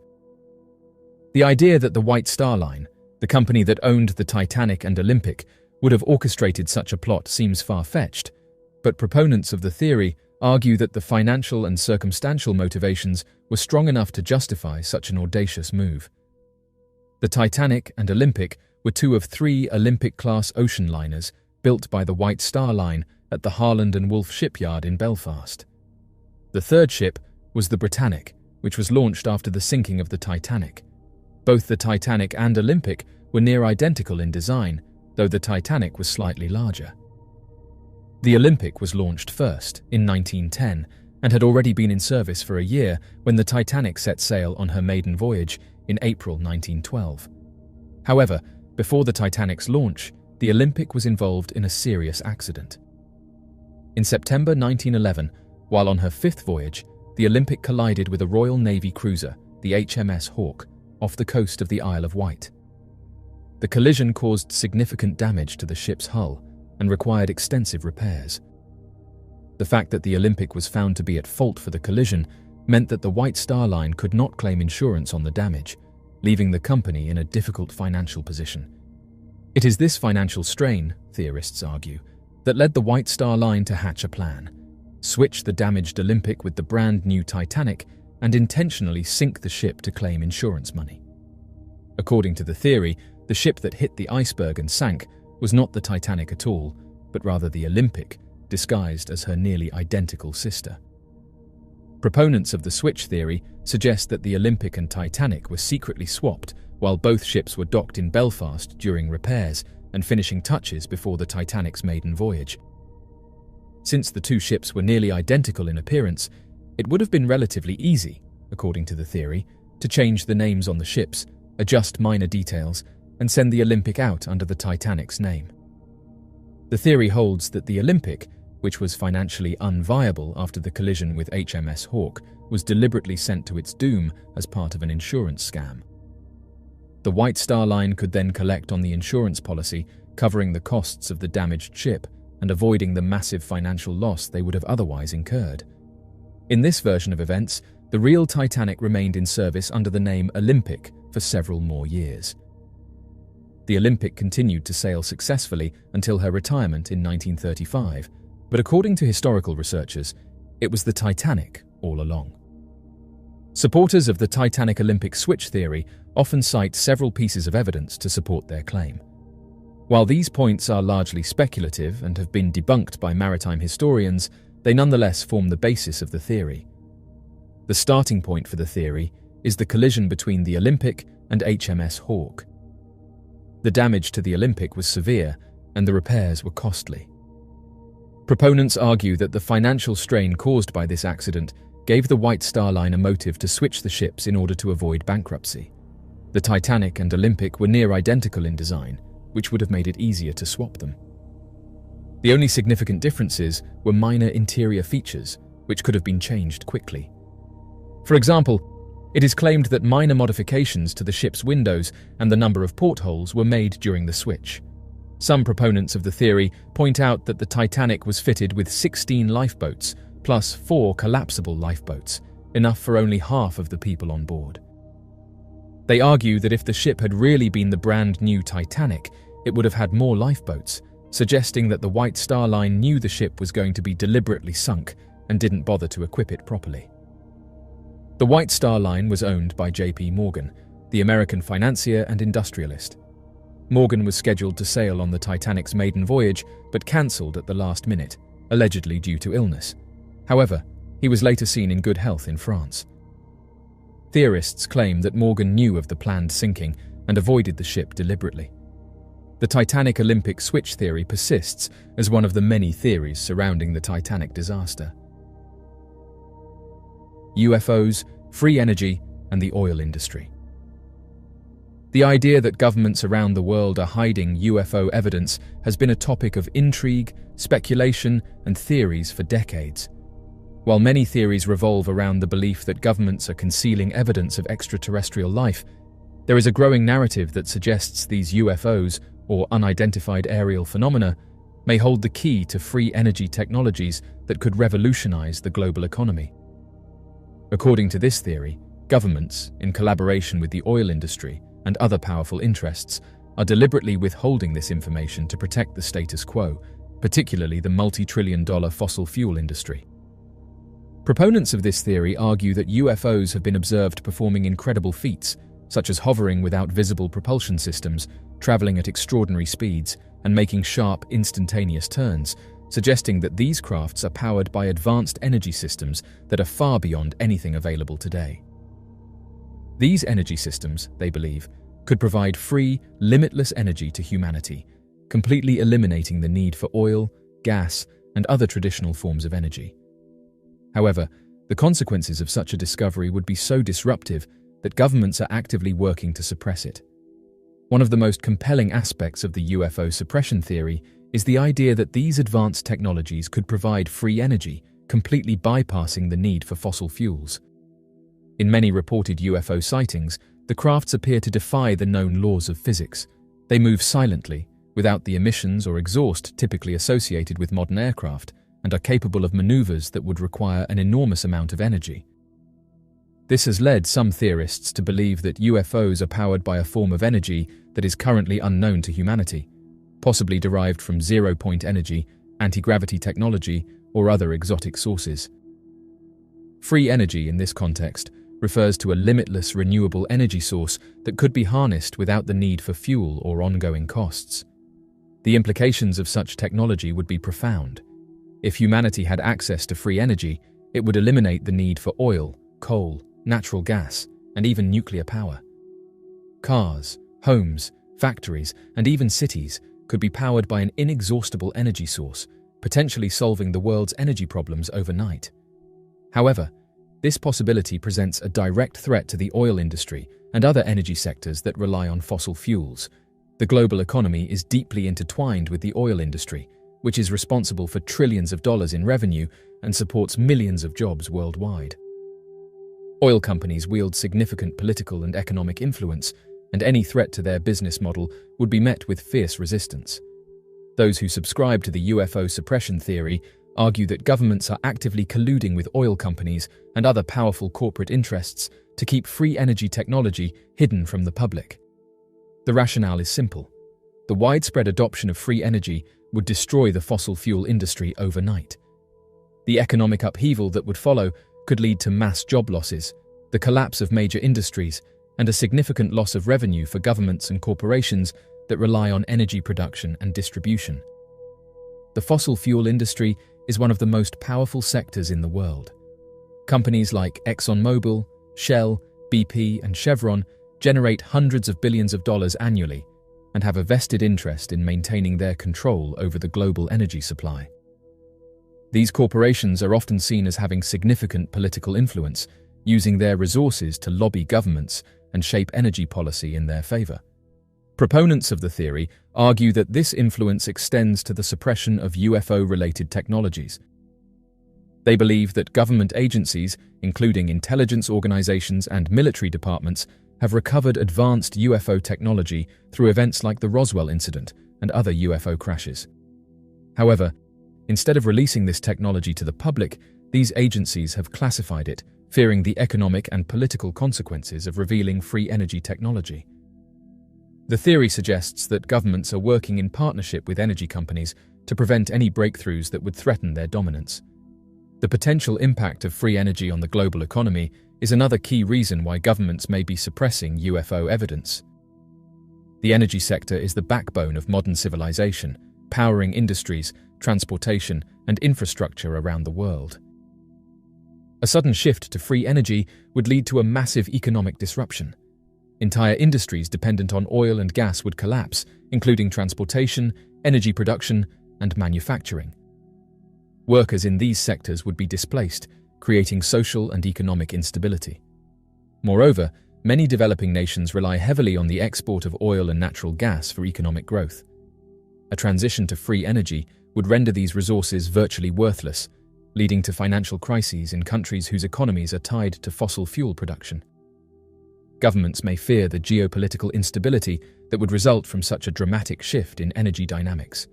The idea that the White Star Line, the company that owned the Titanic and Olympic, would have orchestrated such a plot seems far-fetched, but proponents of the theory argue that the financial and circumstantial motivations were strong enough to justify such an audacious move. The Titanic and Olympic were two of three Olympic-class ocean liners built by the White Star Line at the Harland and Wolff shipyard in Belfast. The third ship was the Britannic, which was launched after the sinking of the Titanic. Both the Titanic and Olympic were near identical in design, though the Titanic was slightly larger. The Olympic was launched first, in 1910, and had already been in service for a year when the Titanic set sail on her maiden voyage in April 1912. However, before the Titanic's launch, the Olympic was involved in a serious accident. In September 1911, while on her fifth voyage, the Olympic collided with a Royal Navy cruiser, the HMS Hawke, off the coast of the Isle of Wight. The collision caused significant damage to the ship's hull and required extensive repairs. The fact that the Olympic was found to be at fault for the collision meant that the White Star Line could not claim insurance on the damage, leaving the company in a difficult financial position. It is this financial strain, theorists argue, that led the White Star Line to hatch a plan: switch the damaged Olympic with the brand new Titanic and intentionally sink the ship to claim insurance money. According to the theory, the ship that hit the iceberg and sank was not the Titanic at all, but rather the Olympic, disguised as her nearly identical sister. Proponents of the switch theory suggest that the Olympic and Titanic were secretly swapped while both ships were docked in Belfast during repairs and finishing touches before the Titanic's maiden voyage. Since the two ships were nearly identical in appearance, it would have been relatively easy, according to the theory, to change the names on the ships, adjust minor details, and send the Olympic out under the Titanic's name. The theory holds that the Olympic, which was financially unviable after the collision with HMS Hawke, was deliberately sent to its doom as part of an insurance scam. The White Star Line could then collect on the insurance policy, covering the costs of the damaged ship and avoiding the massive financial loss they would have otherwise incurred. In this version of events, the real Titanic remained in service under the name Olympic for several more years. The Olympic continued to sail successfully until her retirement in 1935, but according to historical researchers, it was the Titanic all along. Supporters of the Titanic Olympic switch theory often cite several pieces of evidence to support their claim. While these points are largely speculative and have been debunked by maritime historians, they nonetheless form the basis of the theory. The starting point for the theory is the collision between the Olympic and HMS Hawke. The damage to the Olympic was severe, and the repairs were costly. Proponents argue that the financial strain caused by this accident gave the White Star Line a motive to switch the ships in order to avoid bankruptcy. The Titanic and Olympic were near identical in design, which would have made it easier to swap them. The only significant differences were minor interior features, which could have been changed quickly. For example, it is claimed that minor modifications to the ship's windows and the number of portholes were made during the switch. Some proponents of the theory point out that the Titanic was fitted with 16 lifeboats, plus 4 collapsible lifeboats, enough for only half of the people on board. They argue that if the ship had really been the brand new Titanic, it would have had more lifeboats, suggesting that the White Star Line knew the ship was going to be deliberately sunk and didn't bother to equip it properly. The White Star Line was owned by J.P. Morgan, the American financier and industrialist. Morgan was scheduled to sail on the Titanic's maiden voyage, but cancelled at the last minute, allegedly due to illness. However, he was later seen in good health in France. Theorists claim that Morgan knew of the planned sinking and avoided the ship deliberately. The Titanic Olympic switch theory persists as one of the many theories surrounding the Titanic disaster. UFOs, free energy, and the oil industry. The idea that governments around the world are hiding UFO evidence has been a topic of intrigue, speculation, and theories for decades. While many theories revolve around the belief that governments are concealing evidence of extraterrestrial life, there is a growing narrative that suggests these UFOs, or unidentified aerial phenomena, may hold the key to free energy technologies that could revolutionize the global economy. According to this theory, governments, in collaboration with the oil industry and other powerful interests, are deliberately withholding this information to protect the status quo, particularly the multi-trillion-dollar fossil fuel industry. Proponents of this theory argue that UFOs have been observed performing incredible feats, such as hovering without visible propulsion systems, traveling at extraordinary speeds, and making sharp, instantaneous turns, suggesting that these crafts are powered by advanced energy systems that are far beyond anything available today. These energy systems, they believe, could provide free, limitless energy to humanity, completely eliminating the need for oil, gas, and other traditional forms of energy. However, the consequences of such a discovery would be so disruptive that governments are actively working to suppress it. One of the most compelling aspects of the UFO suppression theory is the idea that these advanced technologies could provide free energy, completely bypassing the need for fossil fuels. In many reported UFO sightings, the crafts appear to defy the known laws of physics. They move silently, without the emissions or exhaust typically associated with modern aircraft, and are capable of maneuvers that would require an enormous amount of energy. This has led some theorists to believe that UFOs are powered by a form of energy that is currently unknown to humanity, possibly derived from zero-point energy, anti-gravity technology, or other exotic sources. Free energy in this context refers to a limitless renewable energy source that could be harnessed without the need for fuel or ongoing costs. The implications of such technology would be profound. If humanity had access to free energy, it would eliminate the need for oil, coal, natural gas, and even nuclear power. Cars, homes, factories, and even cities could be powered by an inexhaustible energy source, potentially solving the world's energy problems overnight. However, this possibility presents a direct threat to the oil industry and other energy sectors that rely on fossil fuels. The global economy is deeply intertwined with the oil industry, which is responsible for trillions of dollars in revenue and supports millions of jobs worldwide. Oil companies wield significant political and economic influence, and any threat to their business model would be met with fierce resistance. Those who subscribe to the UFO suppression theory argue that governments are actively colluding with oil companies and other powerful corporate interests to keep free energy technology hidden from the public. The rationale is simple. The widespread adoption of free energy would destroy the fossil fuel industry overnight. The economic upheaval that would follow could lead to mass job losses, the collapse of major industries, and a significant loss of revenue for governments and corporations that rely on energy production and distribution. The fossil fuel industry is one of the most powerful sectors in the world. Companies like ExxonMobil, Shell, BP, and Chevron generate hundreds of billions of dollars annually and have a vested interest in maintaining their control over the global energy supply. These corporations are often seen as having significant political influence, using their resources to lobby governments and shape energy policy in their favor. Proponents of the theory argue that this influence extends to the suppression of UFO-related technologies. They believe that government agencies, including intelligence organizations and military departments, have recovered advanced UFO technology through events like the Roswell incident and other UFO crashes. However, instead of releasing this technology to the public, These agencies have classified it, fearing the economic and political consequences of revealing free energy technology. The theory suggests that governments are working in partnership with energy companies to prevent any breakthroughs that would threaten their dominance. The potential impact of free energy on the global economy is another key reason why governments may be suppressing UFO evidence. The energy sector is the backbone of modern civilization, powering industries, transportation, and infrastructure around the world. A sudden shift to free energy would lead to a massive economic disruption. Entire industries dependent on oil and gas would collapse, including transportation, energy production, and manufacturing. Workers in these sectors would be displaced, creating social and economic instability. Moreover, many developing nations rely heavily on the export of oil and natural gas for economic growth. A transition to free energy would render these resources virtually worthless, leading to financial crises in countries whose economies are tied to fossil fuel production. Governments may fear the geopolitical instability that would result from such a dramatic shift in energy dynamics.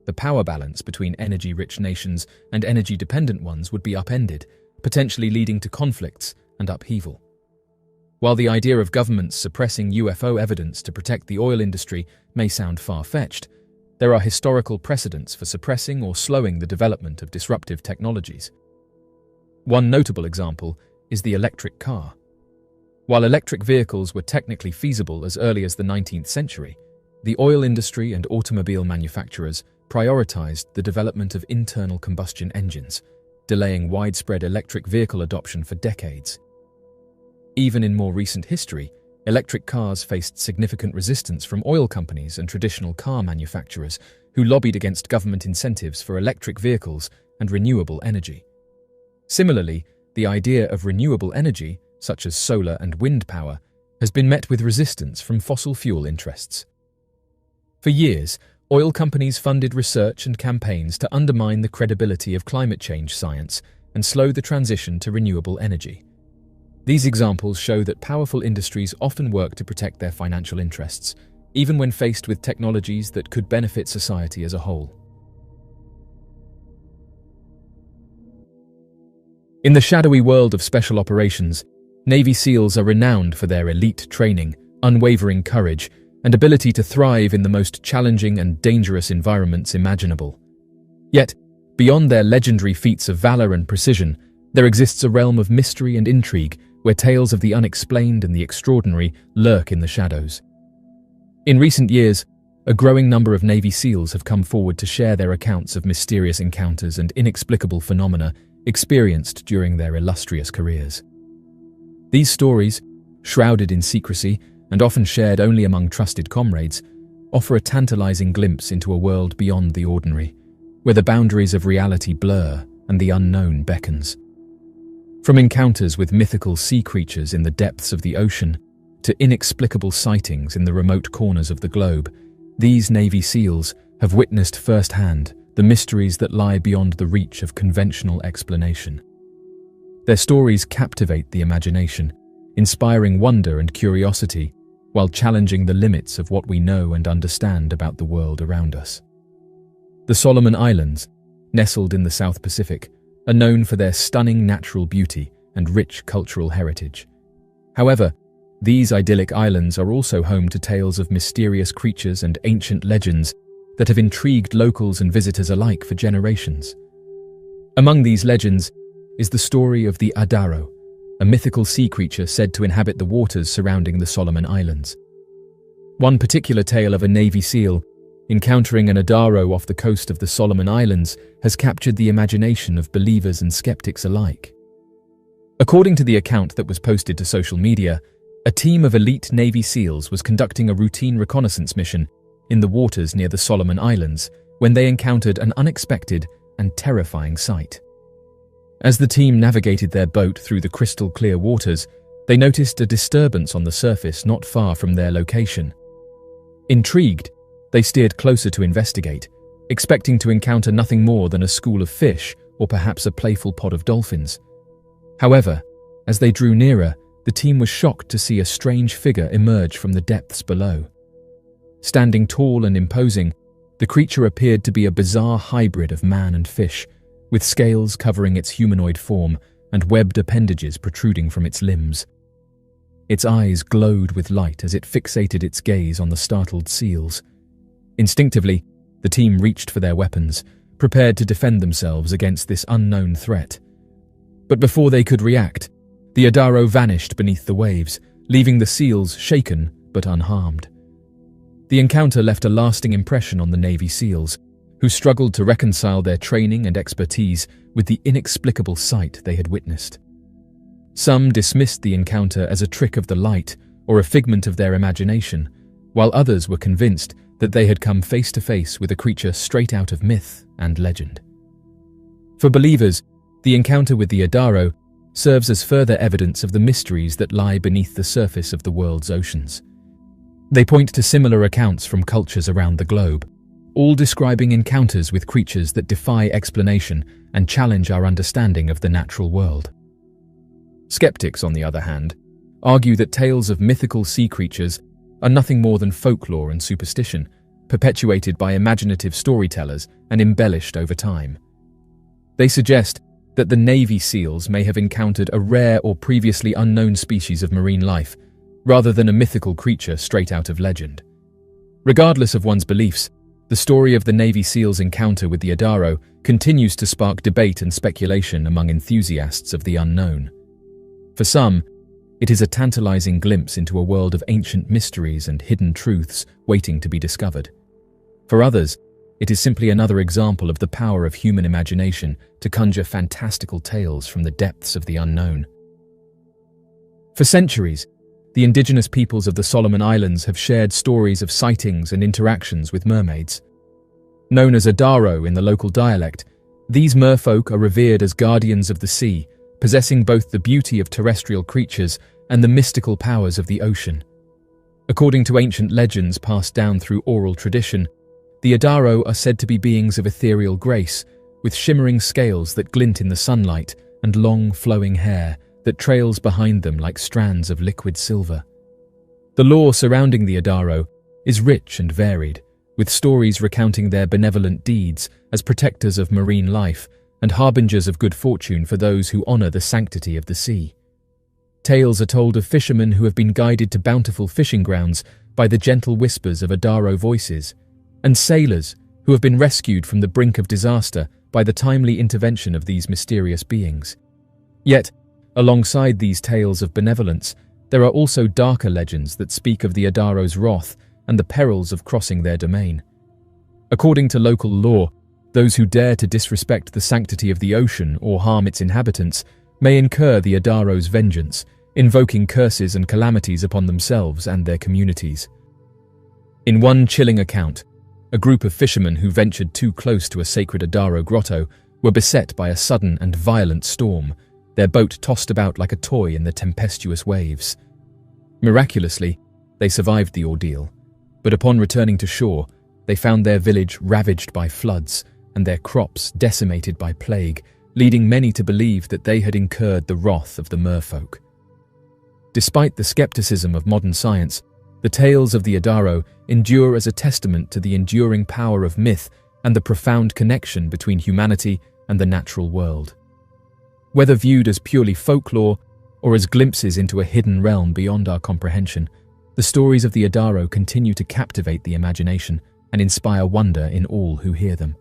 The power balance between energy-rich nations and energy-dependent ones would be upended, potentially leading to conflicts and upheaval. While the idea of governments suppressing UFO evidence to protect the oil industry may sound far-fetched, there are historical precedents for suppressing or slowing the development of disruptive technologies. One notable example is the electric car. While electric vehicles were technically feasible as early as the 19th century, the oil industry and automobile manufacturers prioritized the development of internal combustion engines, delaying widespread electric vehicle adoption for decades. Even in more recent history, electric cars faced significant resistance from oil companies and traditional car manufacturers who lobbied against government incentives for electric vehicles and renewable energy. Similarly, the idea of renewable energy, such as solar and wind power, has been met with resistance from fossil fuel interests. For years, oil companies funded research and campaigns to undermine the credibility of climate change science and slow the transition to renewable energy. These examples show that powerful industries often work to protect their financial interests, even when faced with technologies that could benefit society as a whole. In the shadowy world of special operations, Navy SEALs are renowned for their elite training, unwavering courage, and ability to thrive in the most challenging and dangerous environments imaginable. Yet, beyond their legendary feats of valor and precision, there exists a realm of mystery and intrigue where tales of the unexplained and the extraordinary lurk in the shadows. In recent years, a growing number of Navy SEALs have come forward to share their accounts of mysterious encounters and inexplicable phenomena experienced during their illustrious careers. These stories, shrouded in secrecy and often shared only among trusted comrades, offer a tantalizing glimpse into a world beyond the ordinary, where the boundaries of reality blur and the unknown beckons. From encounters with mythical sea creatures in the depths of the ocean to inexplicable sightings in the remote corners of the globe, these Navy SEALs have witnessed firsthand the mysteries that lie beyond the reach of conventional explanation. Their stories captivate the imagination, inspiring wonder and curiosity, while challenging the limits of what we know and understand about the world around us. The Solomon Islands, nestled in the South Pacific, are known for their stunning natural beauty and rich cultural heritage. However, these idyllic islands are also home to tales of mysterious creatures and ancient legends that have intrigued locals and visitors alike for generations. Among these legends is the story of the Adaro, a mythical sea creature said to inhabit the waters surrounding the Solomon Islands. One particular tale of a Navy SEAL encountering an Adaro off the coast of the Solomon Islands has captured the imagination of believers and skeptics alike. According to the account that was posted to social media, a team of elite Navy SEALs was conducting a routine reconnaissance mission in the waters near the Solomon Islands when they encountered an unexpected and terrifying sight. As the team navigated their boat through the crystal-clear waters, they noticed a disturbance on the surface not far from their location. Intrigued, they steered closer to investigate, expecting to encounter nothing more than a school of fish or perhaps a playful pod of dolphins. However, as they drew nearer, the team was shocked to see a strange figure emerge from the depths below. Standing tall and imposing, the creature appeared to be a bizarre hybrid of man and fish, with scales covering its humanoid form and webbed appendages protruding from its limbs. Its eyes glowed with light as it fixated its gaze on the startled seals. Instinctively, the team reached for their weapons, prepared to defend themselves against this unknown threat. But before they could react, the Adaro vanished beneath the waves, leaving the seals shaken but unharmed. The encounter left a lasting impression on the Navy SEALs, who struggled to reconcile their training and expertise with the inexplicable sight they had witnessed. Some dismissed the encounter as a trick of the light or a figment of their imagination, while others were convinced that they had come face to face with a creature straight out of myth and legend. For believers, the encounter with the Adaro serves as further evidence of the mysteries that lie beneath the surface of the world's oceans. They point to similar accounts from cultures around the globe, all describing encounters with creatures that defy explanation and challenge our understanding of the natural world. Skeptics, on the other hand, argue that tales of mythical sea creatures are nothing more than folklore and superstition, perpetuated by imaginative storytellers and embellished over time. They suggest that the Navy SEALs may have encountered a rare or previously unknown species of marine life, rather than a mythical creature straight out of legend. Regardless of one's beliefs, the story of the Navy SEALs' encounter with the Adaro continues to spark debate and speculation among enthusiasts of the unknown. For some, it is a tantalizing glimpse into a world of ancient mysteries and hidden truths waiting to be discovered. For others, it is simply another example of the power of human imagination to conjure fantastical tales from the depths of the unknown. For centuries, the indigenous peoples of the Solomon Islands have shared stories of sightings and interactions with mermaids. Known as Adaro in the local dialect, these merfolk are revered as guardians of the sea, possessing both the beauty of terrestrial creatures and the mystical powers of the ocean. According to ancient legends passed down through oral tradition, the Adaro are said to be beings of ethereal grace, with shimmering scales that glint in the sunlight and long, flowing hair that trails behind them like strands of liquid silver. The lore surrounding the Adaro is rich and varied, with stories recounting their benevolent deeds as protectors of marine life and harbingers of good fortune for those who honor the sanctity of the sea. Tales are told of fishermen who have been guided to bountiful fishing grounds by the gentle whispers of Adaro voices, and sailors who have been rescued from the brink of disaster by the timely intervention of these mysterious beings. Yet, alongside these tales of benevolence, there are also darker legends that speak of the Adaro's wrath and the perils of crossing their domain. According to local law, those who dare to disrespect the sanctity of the ocean or harm its inhabitants may incur the Adaro's vengeance, invoking curses and calamities upon themselves and their communities. In one chilling account, a group of fishermen who ventured too close to a sacred Adaro grotto were beset by a sudden and violent storm, their boat tossed about like a toy in the tempestuous waves. Miraculously, they survived the ordeal, but upon returning to shore, they found their village ravaged by floods and their crops decimated by plague, leading many to believe that they had incurred the wrath of the merfolk. Despite the skepticism of modern science, the tales of the Adaro endure as a testament to the enduring power of myth and the profound connection between humanity and the natural world. Whether viewed as purely folklore or as glimpses into a hidden realm beyond our comprehension, the stories of the Adaro continue to captivate the imagination and inspire wonder in all who hear them.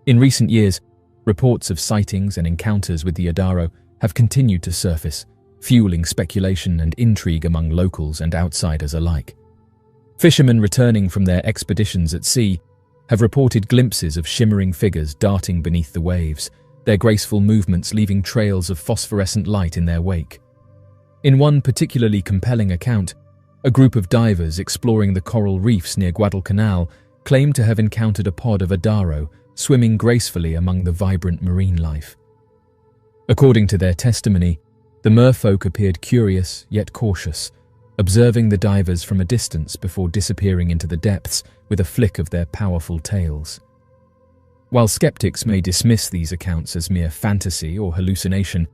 In recent years, reports of sightings and encounters with the Adaro have continued to surface, fueling speculation and intrigue among locals and outsiders alike. Fishermen returning from their expeditions at sea have reported glimpses of shimmering figures darting beneath the waves, their graceful movements leaving trails of phosphorescent light in their wake. In one particularly compelling account, a group of divers exploring the coral reefs near Guadalcanal claimed to have encountered a pod of Adaro swimming gracefully among the vibrant marine life. According to their testimony, the merfolk appeared curious yet cautious, observing the divers from a distance before disappearing into the depths with a flick of their powerful tails. While skeptics may dismiss these accounts as mere fantasy or hallucination,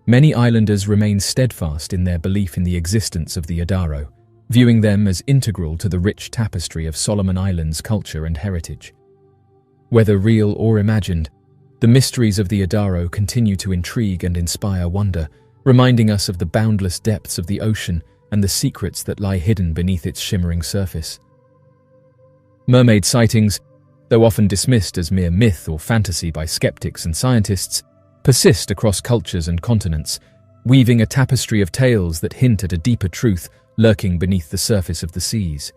many islanders remain steadfast in their belief in the existence of the Adaro, viewing them as integral to the rich tapestry of Solomon Islands culture and heritage. Whether real or imagined, The mysteries of the Adaro continue to intrigue and inspire wonder, reminding us of the boundless depths of the ocean and the secrets that lie hidden beneath its shimmering surface. Mermaid sightings, though often dismissed as mere myth or fantasy by skeptics and scientists, persist across cultures and continents, weaving a tapestry of tales that hint at a deeper truth lurking beneath the surface of the seas.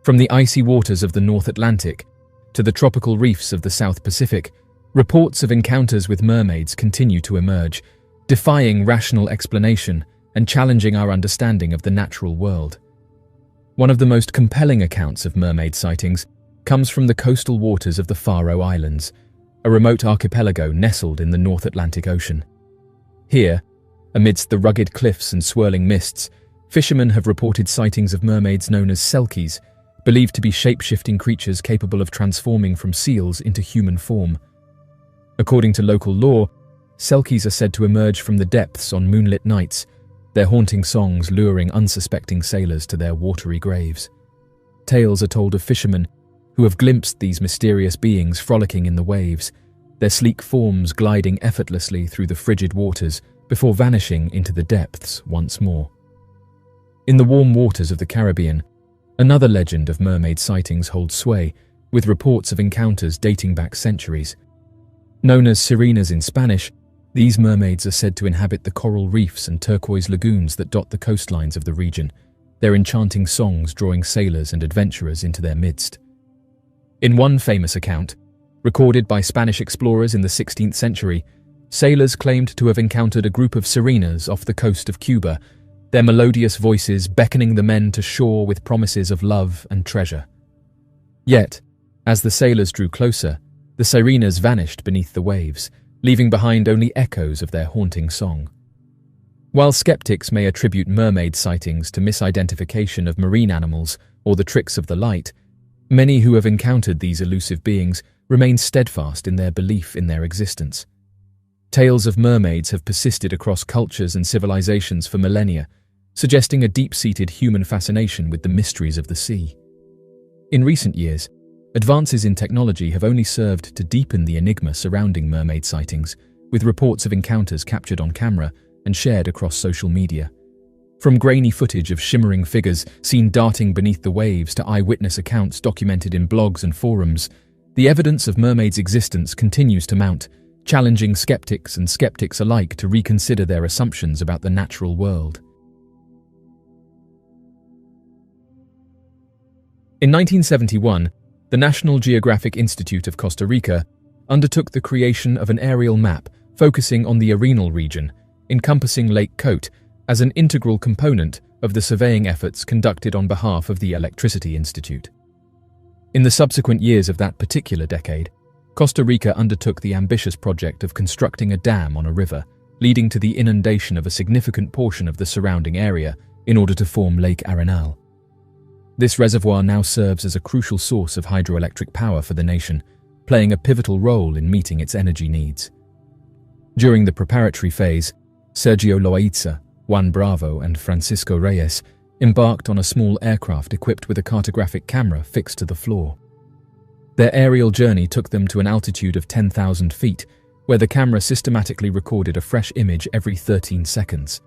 From the icy waters of the North Atlantic to the tropical reefs of the South Pacific, reports of encounters with mermaids continue to emerge, defying rational explanation and challenging our understanding of the natural world. One of the most compelling accounts of mermaid sightings comes from the coastal waters of the Faroe Islands, a remote archipelago nestled in the North Atlantic Ocean. Here, amidst the rugged cliffs and swirling mists, fishermen have reported sightings of mermaids known as selkies, believed to be shape-shifting creatures capable of transforming from seals into human form. According to local lore, selkies are said to emerge from the depths on moonlit nights, their haunting songs luring unsuspecting sailors to their watery graves. Tales are told of fishermen who have glimpsed these mysterious beings frolicking in the waves, their sleek forms gliding effortlessly through the frigid waters before vanishing into the depths once more. In the warm waters of the Caribbean, another legend of mermaid sightings holds sway, with reports of encounters dating back centuries. Known as sirenas in Spanish, these mermaids are said to inhabit the coral reefs and turquoise lagoons that dot the coastlines of the region, their enchanting songs drawing sailors and adventurers into their midst. In one famous account, recorded by Spanish explorers in the 16th century, sailors claimed to have encountered a group of sirenas off the coast of Cuba, their melodious voices beckoning the men to shore with promises of love and treasure. Yet, as the sailors drew closer, the sirenas vanished beneath the waves, leaving behind only echoes of their haunting song. While skeptics may attribute mermaid sightings to misidentification of marine animals or the tricks of the light, many who have encountered these elusive beings remain steadfast in their belief in their existence. Tales of mermaids have persisted across cultures and civilizations for millennia, suggesting a deep-seated human fascination with the mysteries of the sea. In recent years, advances in technology have only served to deepen the enigma surrounding mermaid sightings, with reports of encounters captured on camera and shared across social media. From grainy footage of shimmering figures seen darting beneath the waves to eyewitness accounts documented in blogs and forums, the evidence of mermaids' existence continues to mount, challenging skeptics and skeptics alike to reconsider their assumptions about the natural world. In 1971, the National Geographic Institute of Costa Rica undertook the creation of an aerial map focusing on the Arenal region, encompassing Lake Cote, as an integral component of the surveying efforts conducted on behalf of the Electricity Institute. In the subsequent years of that particular decade, Costa Rica undertook the ambitious project of constructing a dam on a river, leading to the inundation of a significant portion of the surrounding area in order to form Lake Arenal. This reservoir now serves as a crucial source of hydroelectric power for the nation, playing a pivotal role in meeting its energy needs. During the preparatory phase, Sergio Loaiza, Juan Bravo and Francisco Reyes embarked on a small aircraft equipped with a cartographic camera fixed to the floor. Their aerial journey took them to an altitude of 10,000 feet, where the camera systematically recorded a fresh image every 13 seconds.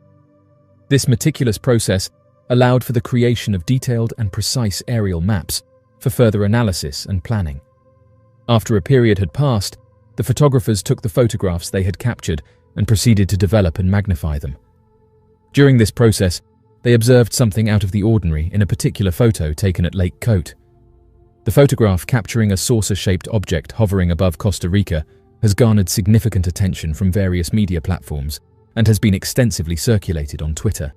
This meticulous process allowed for the creation of detailed and precise aerial maps for further analysis and planning. After a period had passed, the photographers took the photographs they had captured and proceeded to develop and magnify them. During this process, they observed something out of the ordinary in a particular photo taken at Lake Cote. The photograph, capturing a saucer-shaped object hovering above Costa Rica, has garnered significant attention from various media platforms and has been extensively circulated on Twitter.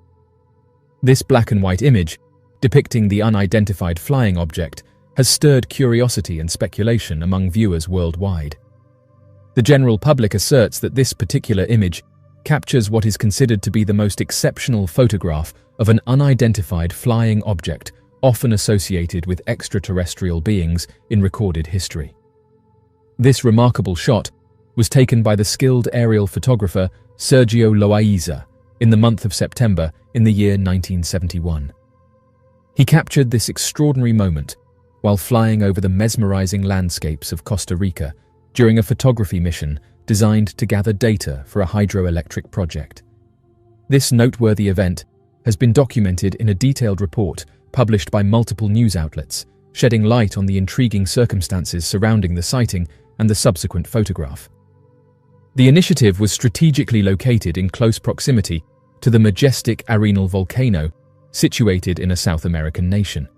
This black and white image, depicting the unidentified flying object, has stirred curiosity and speculation among viewers worldwide. The general public asserts that this particular image captures what is considered to be the most exceptional photograph of an unidentified flying object often associated with extraterrestrial beings in recorded history. This remarkable shot was taken by the skilled aerial photographer Sergio Loaiza in the month of September in the year 1971. He captured this extraordinary moment while flying over the mesmerizing landscapes of Costa Rica during a photography mission designed to gather data for a hydroelectric project. This noteworthy event has been documented in a detailed report published by multiple news outlets, shedding light on the intriguing circumstances surrounding the sighting and the subsequent photograph. The initiative was strategically located in close proximity to the majestic Arenal volcano situated in a South American nation.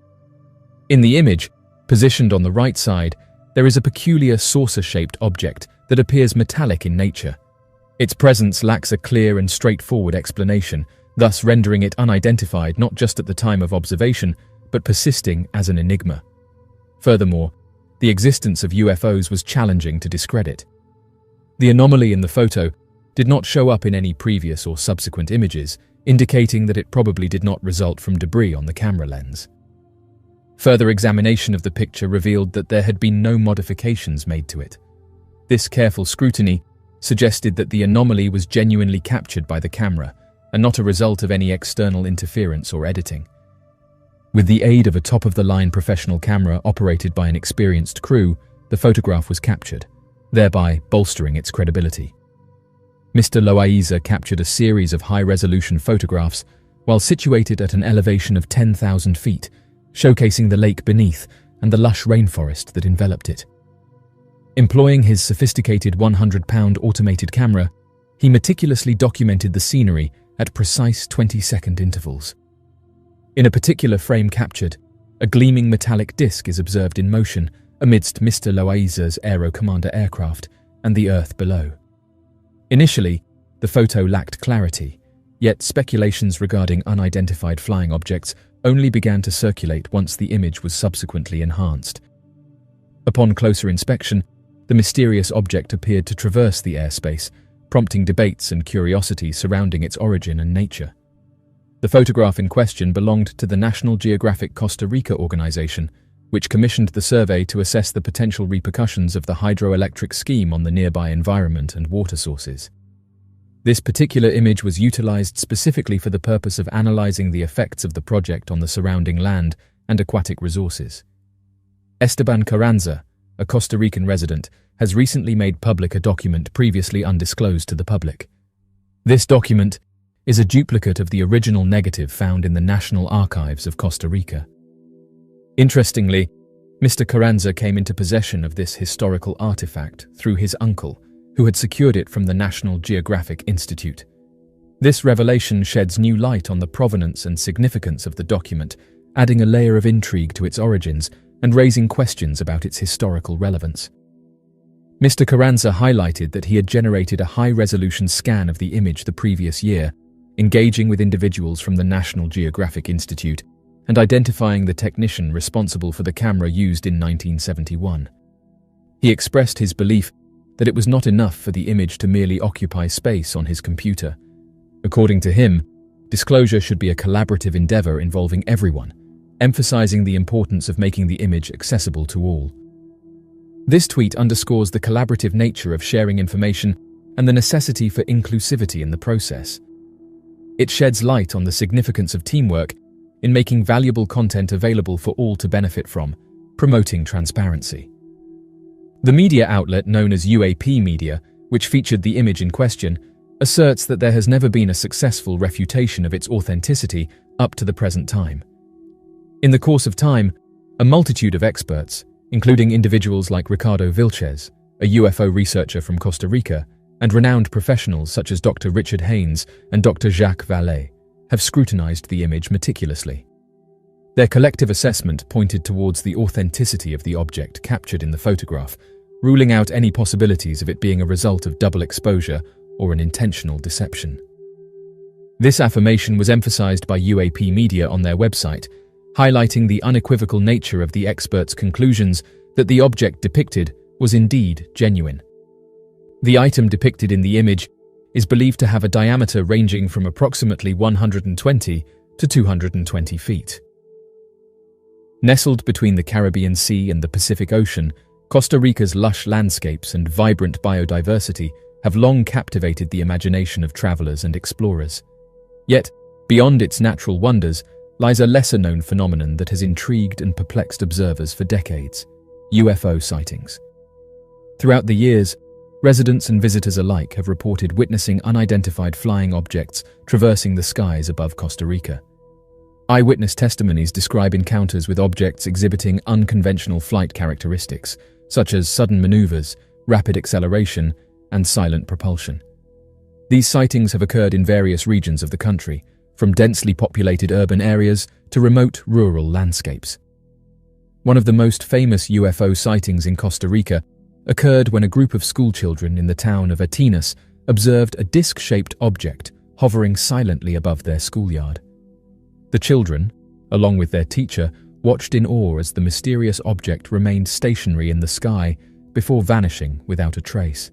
In the image, positioned on the right side, there is a peculiar saucer-shaped object that appears metallic in nature. Its presence lacks a clear and straightforward explanation, thus rendering it unidentified not just at the time of observation, but persisting as an enigma. Furthermore, the existence of UFOs was challenging to discredit. The anomaly in the photo did not show up in any previous or subsequent images, indicating that it probably did not result from debris on the camera lens. Further examination of the picture revealed that there had been no modifications made to it. This careful scrutiny suggested that the anomaly was genuinely captured by the camera and not a result of any external interference or editing. With the aid of a top-of-the-line professional camera operated by an experienced crew, the photograph was captured, thereby bolstering its credibility. Mr. Loaiza captured a series of high-resolution photographs while situated at an elevation of 10,000 feet, showcasing the lake beneath and the lush rainforest that enveloped it. Employing his sophisticated 100-pound automated camera, he meticulously documented the scenery at precise 20-second intervals. In a particular frame captured, a gleaming metallic disc is observed in motion amidst Mr. Loaiza's Aero Commander aircraft and the Earth below. Initially, the photo lacked clarity, yet speculations regarding unidentified flying objects only began to circulate once the image was subsequently enhanced. Upon closer inspection, the mysterious object appeared to traverse the airspace, prompting debates and curiosity surrounding its origin and nature. The photograph in question belonged to the National Geographic Costa Rica organization, which commissioned the survey to assess the potential repercussions of the hydroelectric scheme on the nearby environment and water sources. This particular image was utilized specifically for the purpose of analyzing the effects of the project on the surrounding land and aquatic resources. Esteban Carranza, a Costa Rican resident, has recently made public a document previously undisclosed to the public. This document is a duplicate of the original negative found in the National Archives of Costa Rica. Interestingly, Mr. Carranza came into possession of this historical artifact through his uncle, who had secured it from the National Geographic Institute. This revelation sheds new light on the provenance and significance of the document, adding a layer of intrigue to its origins and raising questions about its historical relevance. Mr. Carranza highlighted that he had generated a high-resolution scan of the image the previous year, engaging with individuals from the National Geographic Institute and identifying the technician responsible for the camera used in 1971. He expressed his belief that it was not enough for the image to merely occupy space on his computer. According to him, disclosure should be a collaborative endeavor involving everyone, emphasizing the importance of making the image accessible to all. This tweet underscores the collaborative nature of sharing information and the necessity for inclusivity in the process. It sheds light on the significance of teamwork in making valuable content available for all to benefit from, promoting transparency. The media outlet known as UAP Media, which featured the image in question, asserts that there has never been a successful refutation of its authenticity up to the present time. In the course of time, a multitude of experts, including individuals like Ricardo Vilches, a UFO researcher from Costa Rica, and renowned professionals such as Dr. Richard Haynes and Dr. Jacques Vallée, have scrutinized the image meticulously. Their collective assessment pointed towards the authenticity of the object captured in the photograph, ruling out any possibilities of it being a result of double exposure or an intentional deception. This affirmation was emphasized by UAP Media on their website, highlighting the unequivocal nature of the experts' conclusions that the object depicted was indeed genuine. The item depicted in the image is believed to have a diameter ranging from approximately 120 to 220 feet. Nestled between the Caribbean Sea and the Pacific Ocean, Costa Rica's lush landscapes and vibrant biodiversity have long captivated the imagination of travelers and explorers. Yet, beyond its natural wonders, lies a lesser-known phenomenon that has intrigued and perplexed observers for decades: UFO sightings. Throughout the years, residents and visitors alike have reported witnessing unidentified flying objects traversing the skies above Costa Rica. Eyewitness testimonies describe encounters with objects exhibiting unconventional flight characteristics, such as sudden maneuvers, rapid acceleration, and silent propulsion. These sightings have occurred in various regions of the country, from densely populated urban areas to remote rural landscapes. One of the most famous UFO sightings in Costa Rica occurred when a group of schoolchildren in the town of Atinas observed a disc-shaped object hovering silently above their schoolyard. The children, along with their teacher, watched in awe as the mysterious object remained stationary in the sky before vanishing without a trace.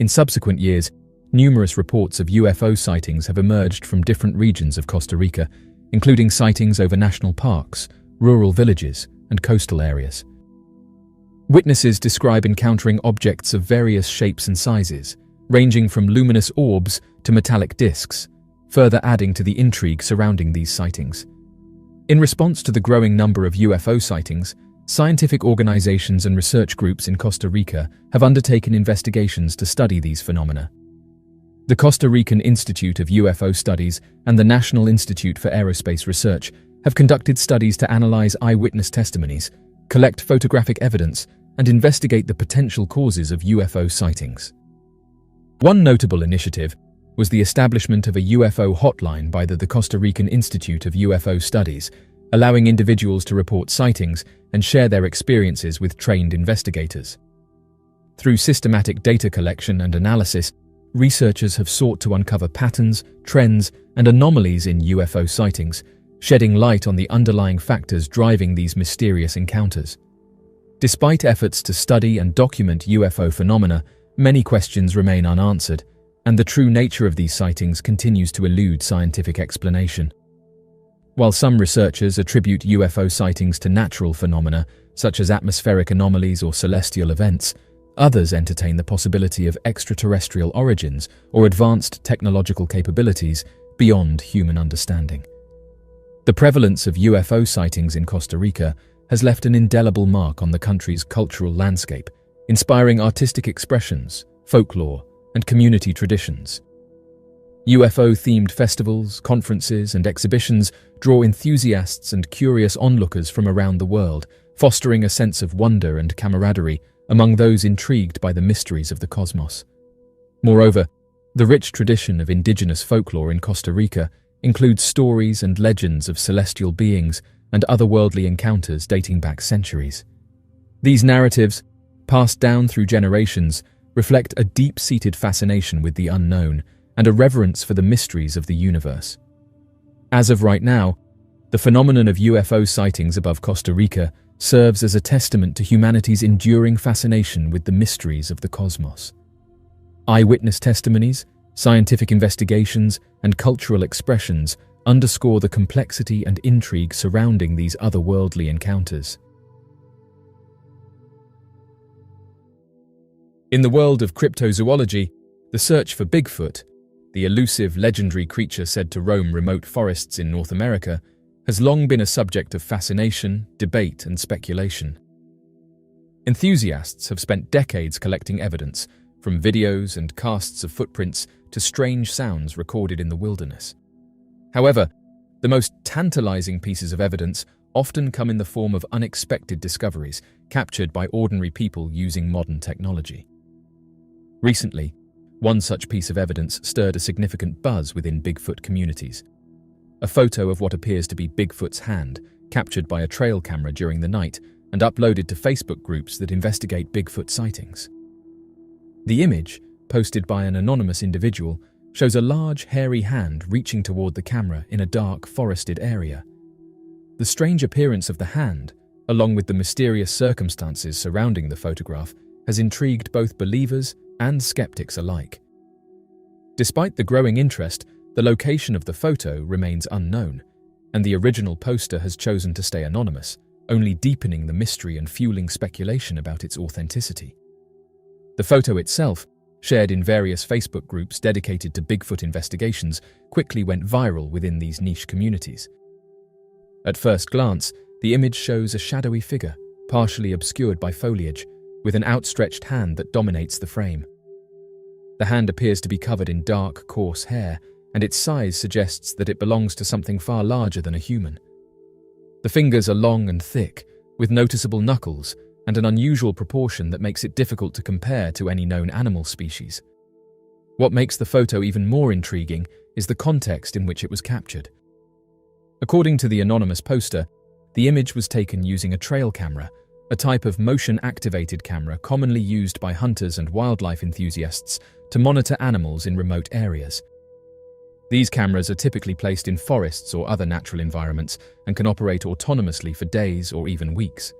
In subsequent years, numerous reports of UFO sightings have emerged from different regions of Costa Rica, including sightings over national parks, rural villages, and coastal areas. Witnesses describe encountering objects of various shapes and sizes, ranging from luminous orbs to metallic discs, further adding to the intrigue surrounding these sightings. In response to the growing number of UFO sightings, scientific organizations and research groups in Costa Rica have undertaken investigations to study these phenomena. The Costa Rican Institute of UFO Studies and the National Institute for Aerospace Research have conducted studies to analyze eyewitness testimonies, collect photographic evidence, and investigate the potential causes of UFO sightings. One notable initiative was the establishment of a UFO hotline by the Costa Rican Institute of UFO Studies, allowing individuals to report sightings and share their experiences with trained investigators. Through systematic data collection and analysis, researchers have sought to uncover patterns, trends, and anomalies in UFO sightings, shedding light on the underlying factors driving these mysterious encounters. Despite efforts to study and document UFO phenomena, many questions remain unanswered, and the true nature of these sightings continues to elude scientific explanation. While some researchers attribute UFO sightings to natural phenomena, such as atmospheric anomalies or celestial events, others entertain the possibility of extraterrestrial origins or advanced technological capabilities beyond human understanding. The prevalence of UFO sightings in Costa Rica has left an indelible mark on the country's cultural landscape, inspiring artistic expressions, folklore, and community traditions. UFO-themed festivals, conferences, and exhibitions draw enthusiasts and curious onlookers from around the world, fostering a sense of wonder and camaraderie among those intrigued by the mysteries of the cosmos. Moreover, the rich tradition of indigenous folklore in Costa Rica includes stories and legends of celestial beings and otherworldly encounters dating back centuries. These narratives, passed down through generations, reflect a deep-seated fascination with the unknown and a reverence for the mysteries of the universe. As of right now, the phenomenon of UFO sightings above Costa Rica serves as a testament to humanity's enduring fascination with the mysteries of the cosmos. Eyewitness testimonies, scientific investigations, and cultural expressions underscore the complexity and intrigue surrounding these otherworldly encounters. In the world of cryptozoology, the search for Bigfoot, the elusive legendary creature said to roam remote forests in North America, has long been a subject of fascination, debate, and speculation. Enthusiasts have spent decades collecting evidence, from videos and casts of footprints to strange sounds recorded in the wilderness. However, the most tantalizing pieces of evidence often come in the form of unexpected discoveries captured by ordinary people using modern technology. Recently, one such piece of evidence stirred a significant buzz within Bigfoot communities. A photo of what appears to be Bigfoot's hand, captured by a trail camera during the night and uploaded to Facebook groups that investigate Bigfoot sightings. The image, posted by an anonymous individual, shows a large, hairy hand reaching toward the camera in a dark, forested area. The strange appearance of the hand, along with the mysterious circumstances surrounding the photograph, has intrigued both believers and skeptics alike. Despite the growing interest, the location of the photo remains unknown, and the original poster has chosen to stay anonymous, only deepening the mystery and fueling speculation about its authenticity. The photo itself, shared in various Facebook groups dedicated to Bigfoot investigations, quickly went viral within these niche communities. At first glance, the image shows a shadowy figure, partially obscured by foliage, with an outstretched hand that dominates the frame. The hand appears to be covered in dark, coarse hair, and its size suggests that it belongs to something far larger than a human. The fingers are long and thick, with noticeable knuckles and an unusual proportion that makes it difficult to compare to any known animal species. What makes the photo even more intriguing is the context in which it was captured. According to the anonymous poster, the image was taken using a trail camera, a type of motion-activated camera commonly used by hunters and wildlife enthusiasts to monitor animals in remote areas. These cameras are typically placed in forests or other natural environments and can operate autonomously for days or even weeks.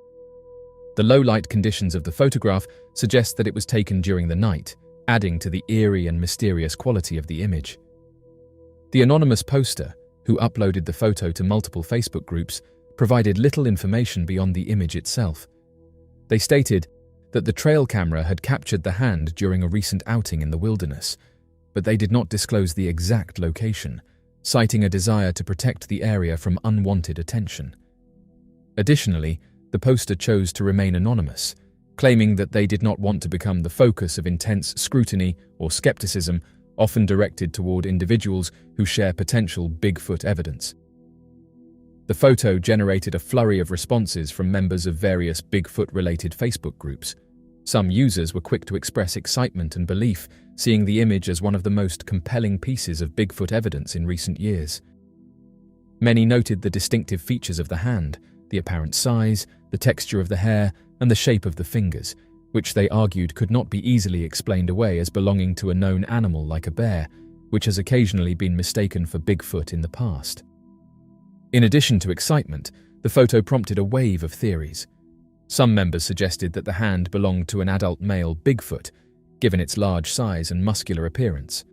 The low-light conditions of the photograph suggest that it was taken during the night, adding to the eerie and mysterious quality of the image. The anonymous poster, who uploaded the photo to multiple Facebook groups, provided little information beyond the image itself. They stated that the trail camera had captured the hand during a recent outing in the wilderness, but they did not disclose the exact location, citing a desire to protect the area from unwanted attention. Additionally, the poster chose to remain anonymous, claiming that they did not want to become the focus of intense scrutiny or skepticism often directed toward individuals who share potential Bigfoot evidence. The photo generated a flurry of responses from members of various Bigfoot-related Facebook groups. Some users were quick to express excitement and belief, seeing the image as one of the most compelling pieces of Bigfoot evidence in recent years. Many noted the distinctive features of the hand, the apparent size, the texture of the hair, and the shape of the fingers, which they argued could not be easily explained away as belonging to a known animal like a bear, which has occasionally been mistaken for Bigfoot in the past. In addition to excitement, the photo prompted a wave of theories. Some members suggested that the hand belonged to an adult male Bigfoot, given its large size and muscular appearance.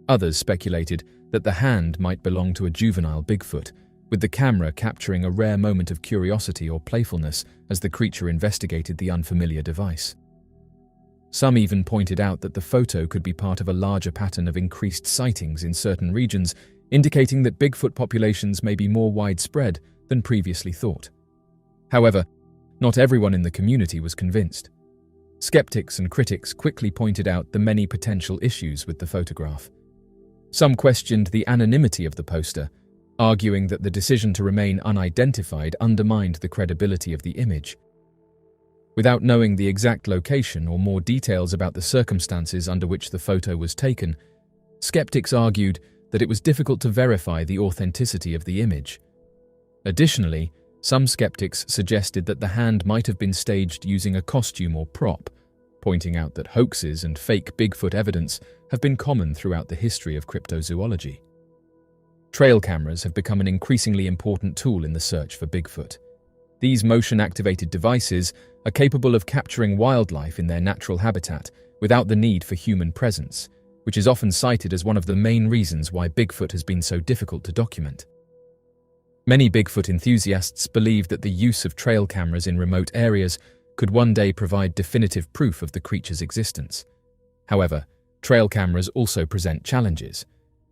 Others speculated that the hand might belong to a juvenile Bigfoot, with the camera capturing a rare moment of curiosity or playfulness as the creature investigated the unfamiliar device. Some even pointed out that the photo could be part of a larger pattern of increased sightings in certain regions, indicating that Bigfoot populations may be more widespread than previously thought. However, not everyone in the community was convinced. Skeptics and critics quickly pointed out the many potential issues with the photograph. Some questioned the anonymity of the poster, arguing that the decision to remain unidentified undermined the credibility of the image. Without knowing the exact location or more details about the circumstances under which the photo was taken, skeptics argued that it was difficult to verify the authenticity of the image. Additionally, some skeptics suggested that the hand might have been staged using a costume or prop, pointing out that hoaxes and fake Bigfoot evidence have been common throughout the history of cryptozoology. Trail cameras have become an increasingly important tool in the search for Bigfoot. These motion-activated devices are capable of capturing wildlife in their natural habitat without the need for human presence, which is often cited as one of the main reasons why Bigfoot has been so difficult to document. Many Bigfoot enthusiasts believe that the use of trail cameras in remote areas could one day provide definitive proof of the creature's existence. However, trail cameras also present challenges.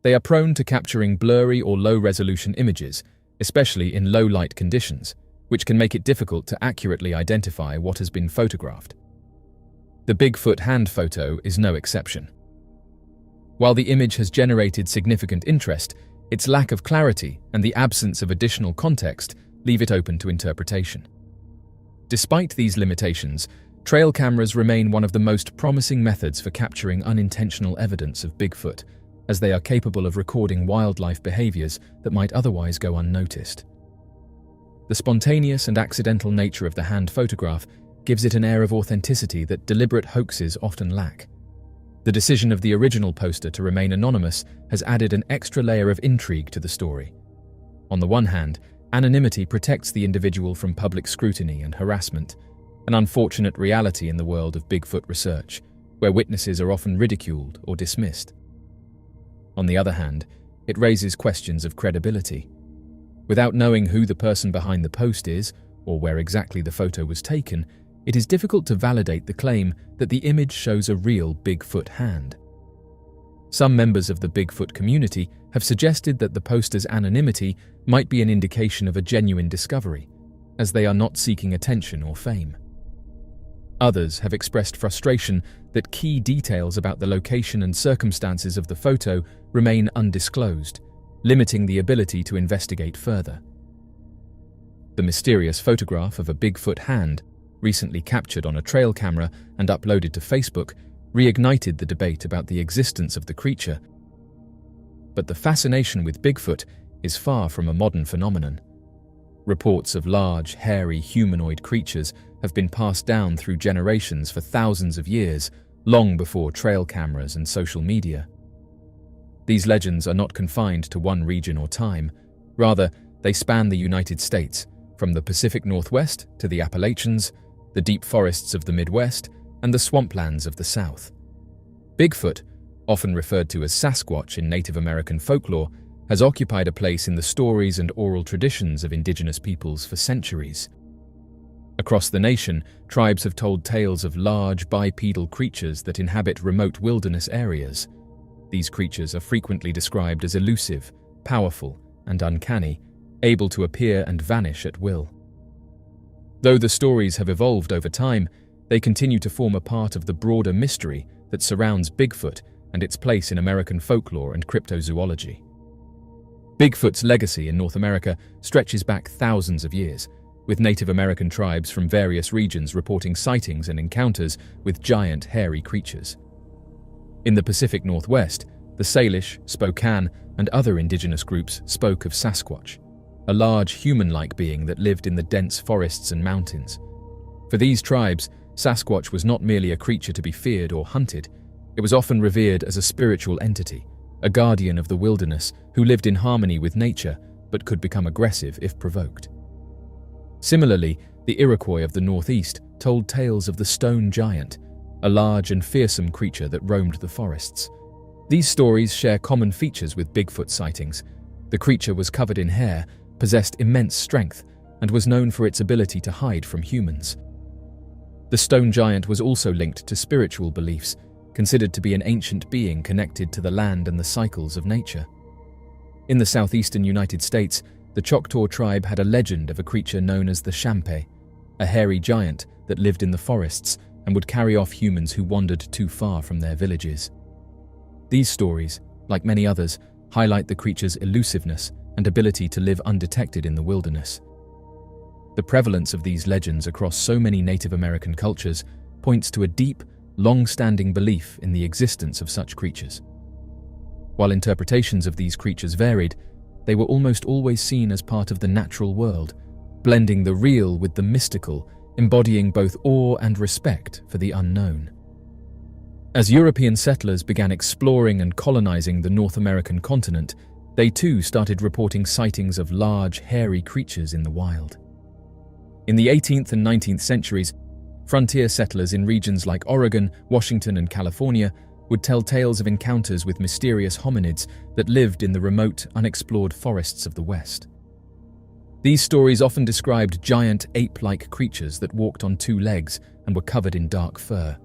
They are prone to capturing blurry or low-resolution images, especially in low-light conditions, which can make it difficult to accurately identify what has been photographed. The Bigfoot hand photo is no exception. While the image has generated significant interest, its lack of clarity and the absence of additional context leave it open to interpretation. Despite these limitations, trail cameras remain one of the most promising methods for capturing unintentional evidence of Bigfoot, as they are capable of recording wildlife behaviors that might otherwise go unnoticed. The spontaneous and accidental nature of the hand photograph gives it an air of authenticity that deliberate hoaxes often lack. The decision of the original poster to remain anonymous has added an extra layer of intrigue to the story. On the one hand, anonymity protects the individual from public scrutiny and harassment, an unfortunate reality in the world of Bigfoot research, where witnesses are often ridiculed or dismissed. On the other hand, it raises questions of credibility. Without knowing who the person behind the post is, or where exactly the photo was taken, it is difficult to validate the claim that the image shows a real Bigfoot hand. Some members of the Bigfoot community have suggested that the poster's anonymity might be an indication of a genuine discovery, as they are not seeking attention or fame. Others have expressed frustration that key details about the location and circumstances of the photo remain undisclosed, limiting the ability to investigate further. The mysterious photograph of a Bigfoot hand, recently captured on a trail camera and uploaded to Facebook, reignited the debate about the existence of the creature. But the fascination with Bigfoot is far from a modern phenomenon. Reports of large, hairy, humanoid creatures have been passed down through generations for thousands of years, long before trail cameras and social media. These legends are not confined to one region or time. Rather, they span the United States, from the Pacific Northwest to the Appalachians, the deep forests of the Midwest, and the swamplands of the South. Bigfoot, often referred to as Sasquatch in Native American folklore, has occupied a place in the stories and oral traditions of indigenous peoples for centuries. Across the nation, tribes have told tales of large bipedal creatures that inhabit remote wilderness areas. These creatures are frequently described as elusive, powerful, and uncanny, able to appear and vanish at will. Though the stories have evolved over time, they continue to form a part of the broader mystery that surrounds Bigfoot and its place in American folklore and cryptozoology. Bigfoot's legacy in North America stretches back thousands of years, with Native American tribes from various regions reporting sightings and encounters with giant, hairy creatures. In the Pacific Northwest, the Salish, Spokane, and other indigenous groups spoke of Sasquatch, a large human-like being that lived in the dense forests and mountains. For these tribes, Sasquatch was not merely a creature to be feared or hunted. It was often revered as a spiritual entity, a guardian of the wilderness who lived in harmony with nature but could become aggressive if provoked. Similarly, the Iroquois of the Northeast told tales of the stone giant, a large and fearsome creature that roamed the forests. These stories share common features with Bigfoot sightings. The creature was covered in hair, possessed immense strength, and was known for its ability to hide from humans. The stone giant was also linked to spiritual beliefs, considered to be an ancient being connected to the land and the cycles of nature. In the southeastern United States, the Choctaw tribe had a legend of a creature known as the Champé, a hairy giant that lived in the forests and would carry off humans who wandered too far from their villages. These stories, like many others, highlight the creature's elusiveness and ability to live undetected in the wilderness. The prevalence of these legends across so many Native American cultures points to a deep, long-standing belief in the existence of such creatures. While interpretations of these creatures varied, they were almost always seen as part of the natural world, blending the real with the mystical, embodying both awe and respect for the unknown. As European settlers began exploring and colonizing the North American continent, they too started reporting sightings of large, hairy creatures in the wild. In the 18th and 19th centuries, frontier settlers in regions like Oregon, Washington, and California would tell tales of encounters with mysterious hominids that lived in the remote, unexplored forests of the West. These stories often described giant, ape-like creatures that walked on two legs and were covered in dark fur.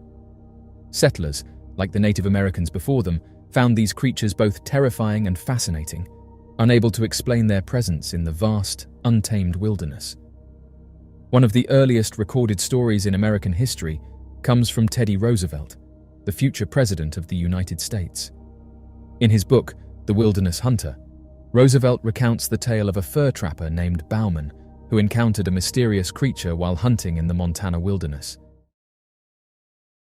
Settlers, like the Native Americans before them, found these creatures both terrifying and fascinating, unable to explain their presence in the vast, untamed wilderness. One of the earliest recorded stories in American history comes from Teddy Roosevelt, the future president of the United States. In his book, The Wilderness Hunter, Roosevelt recounts the tale of a fur trapper named Baum, who encountered a mysterious creature while hunting in the Montana wilderness.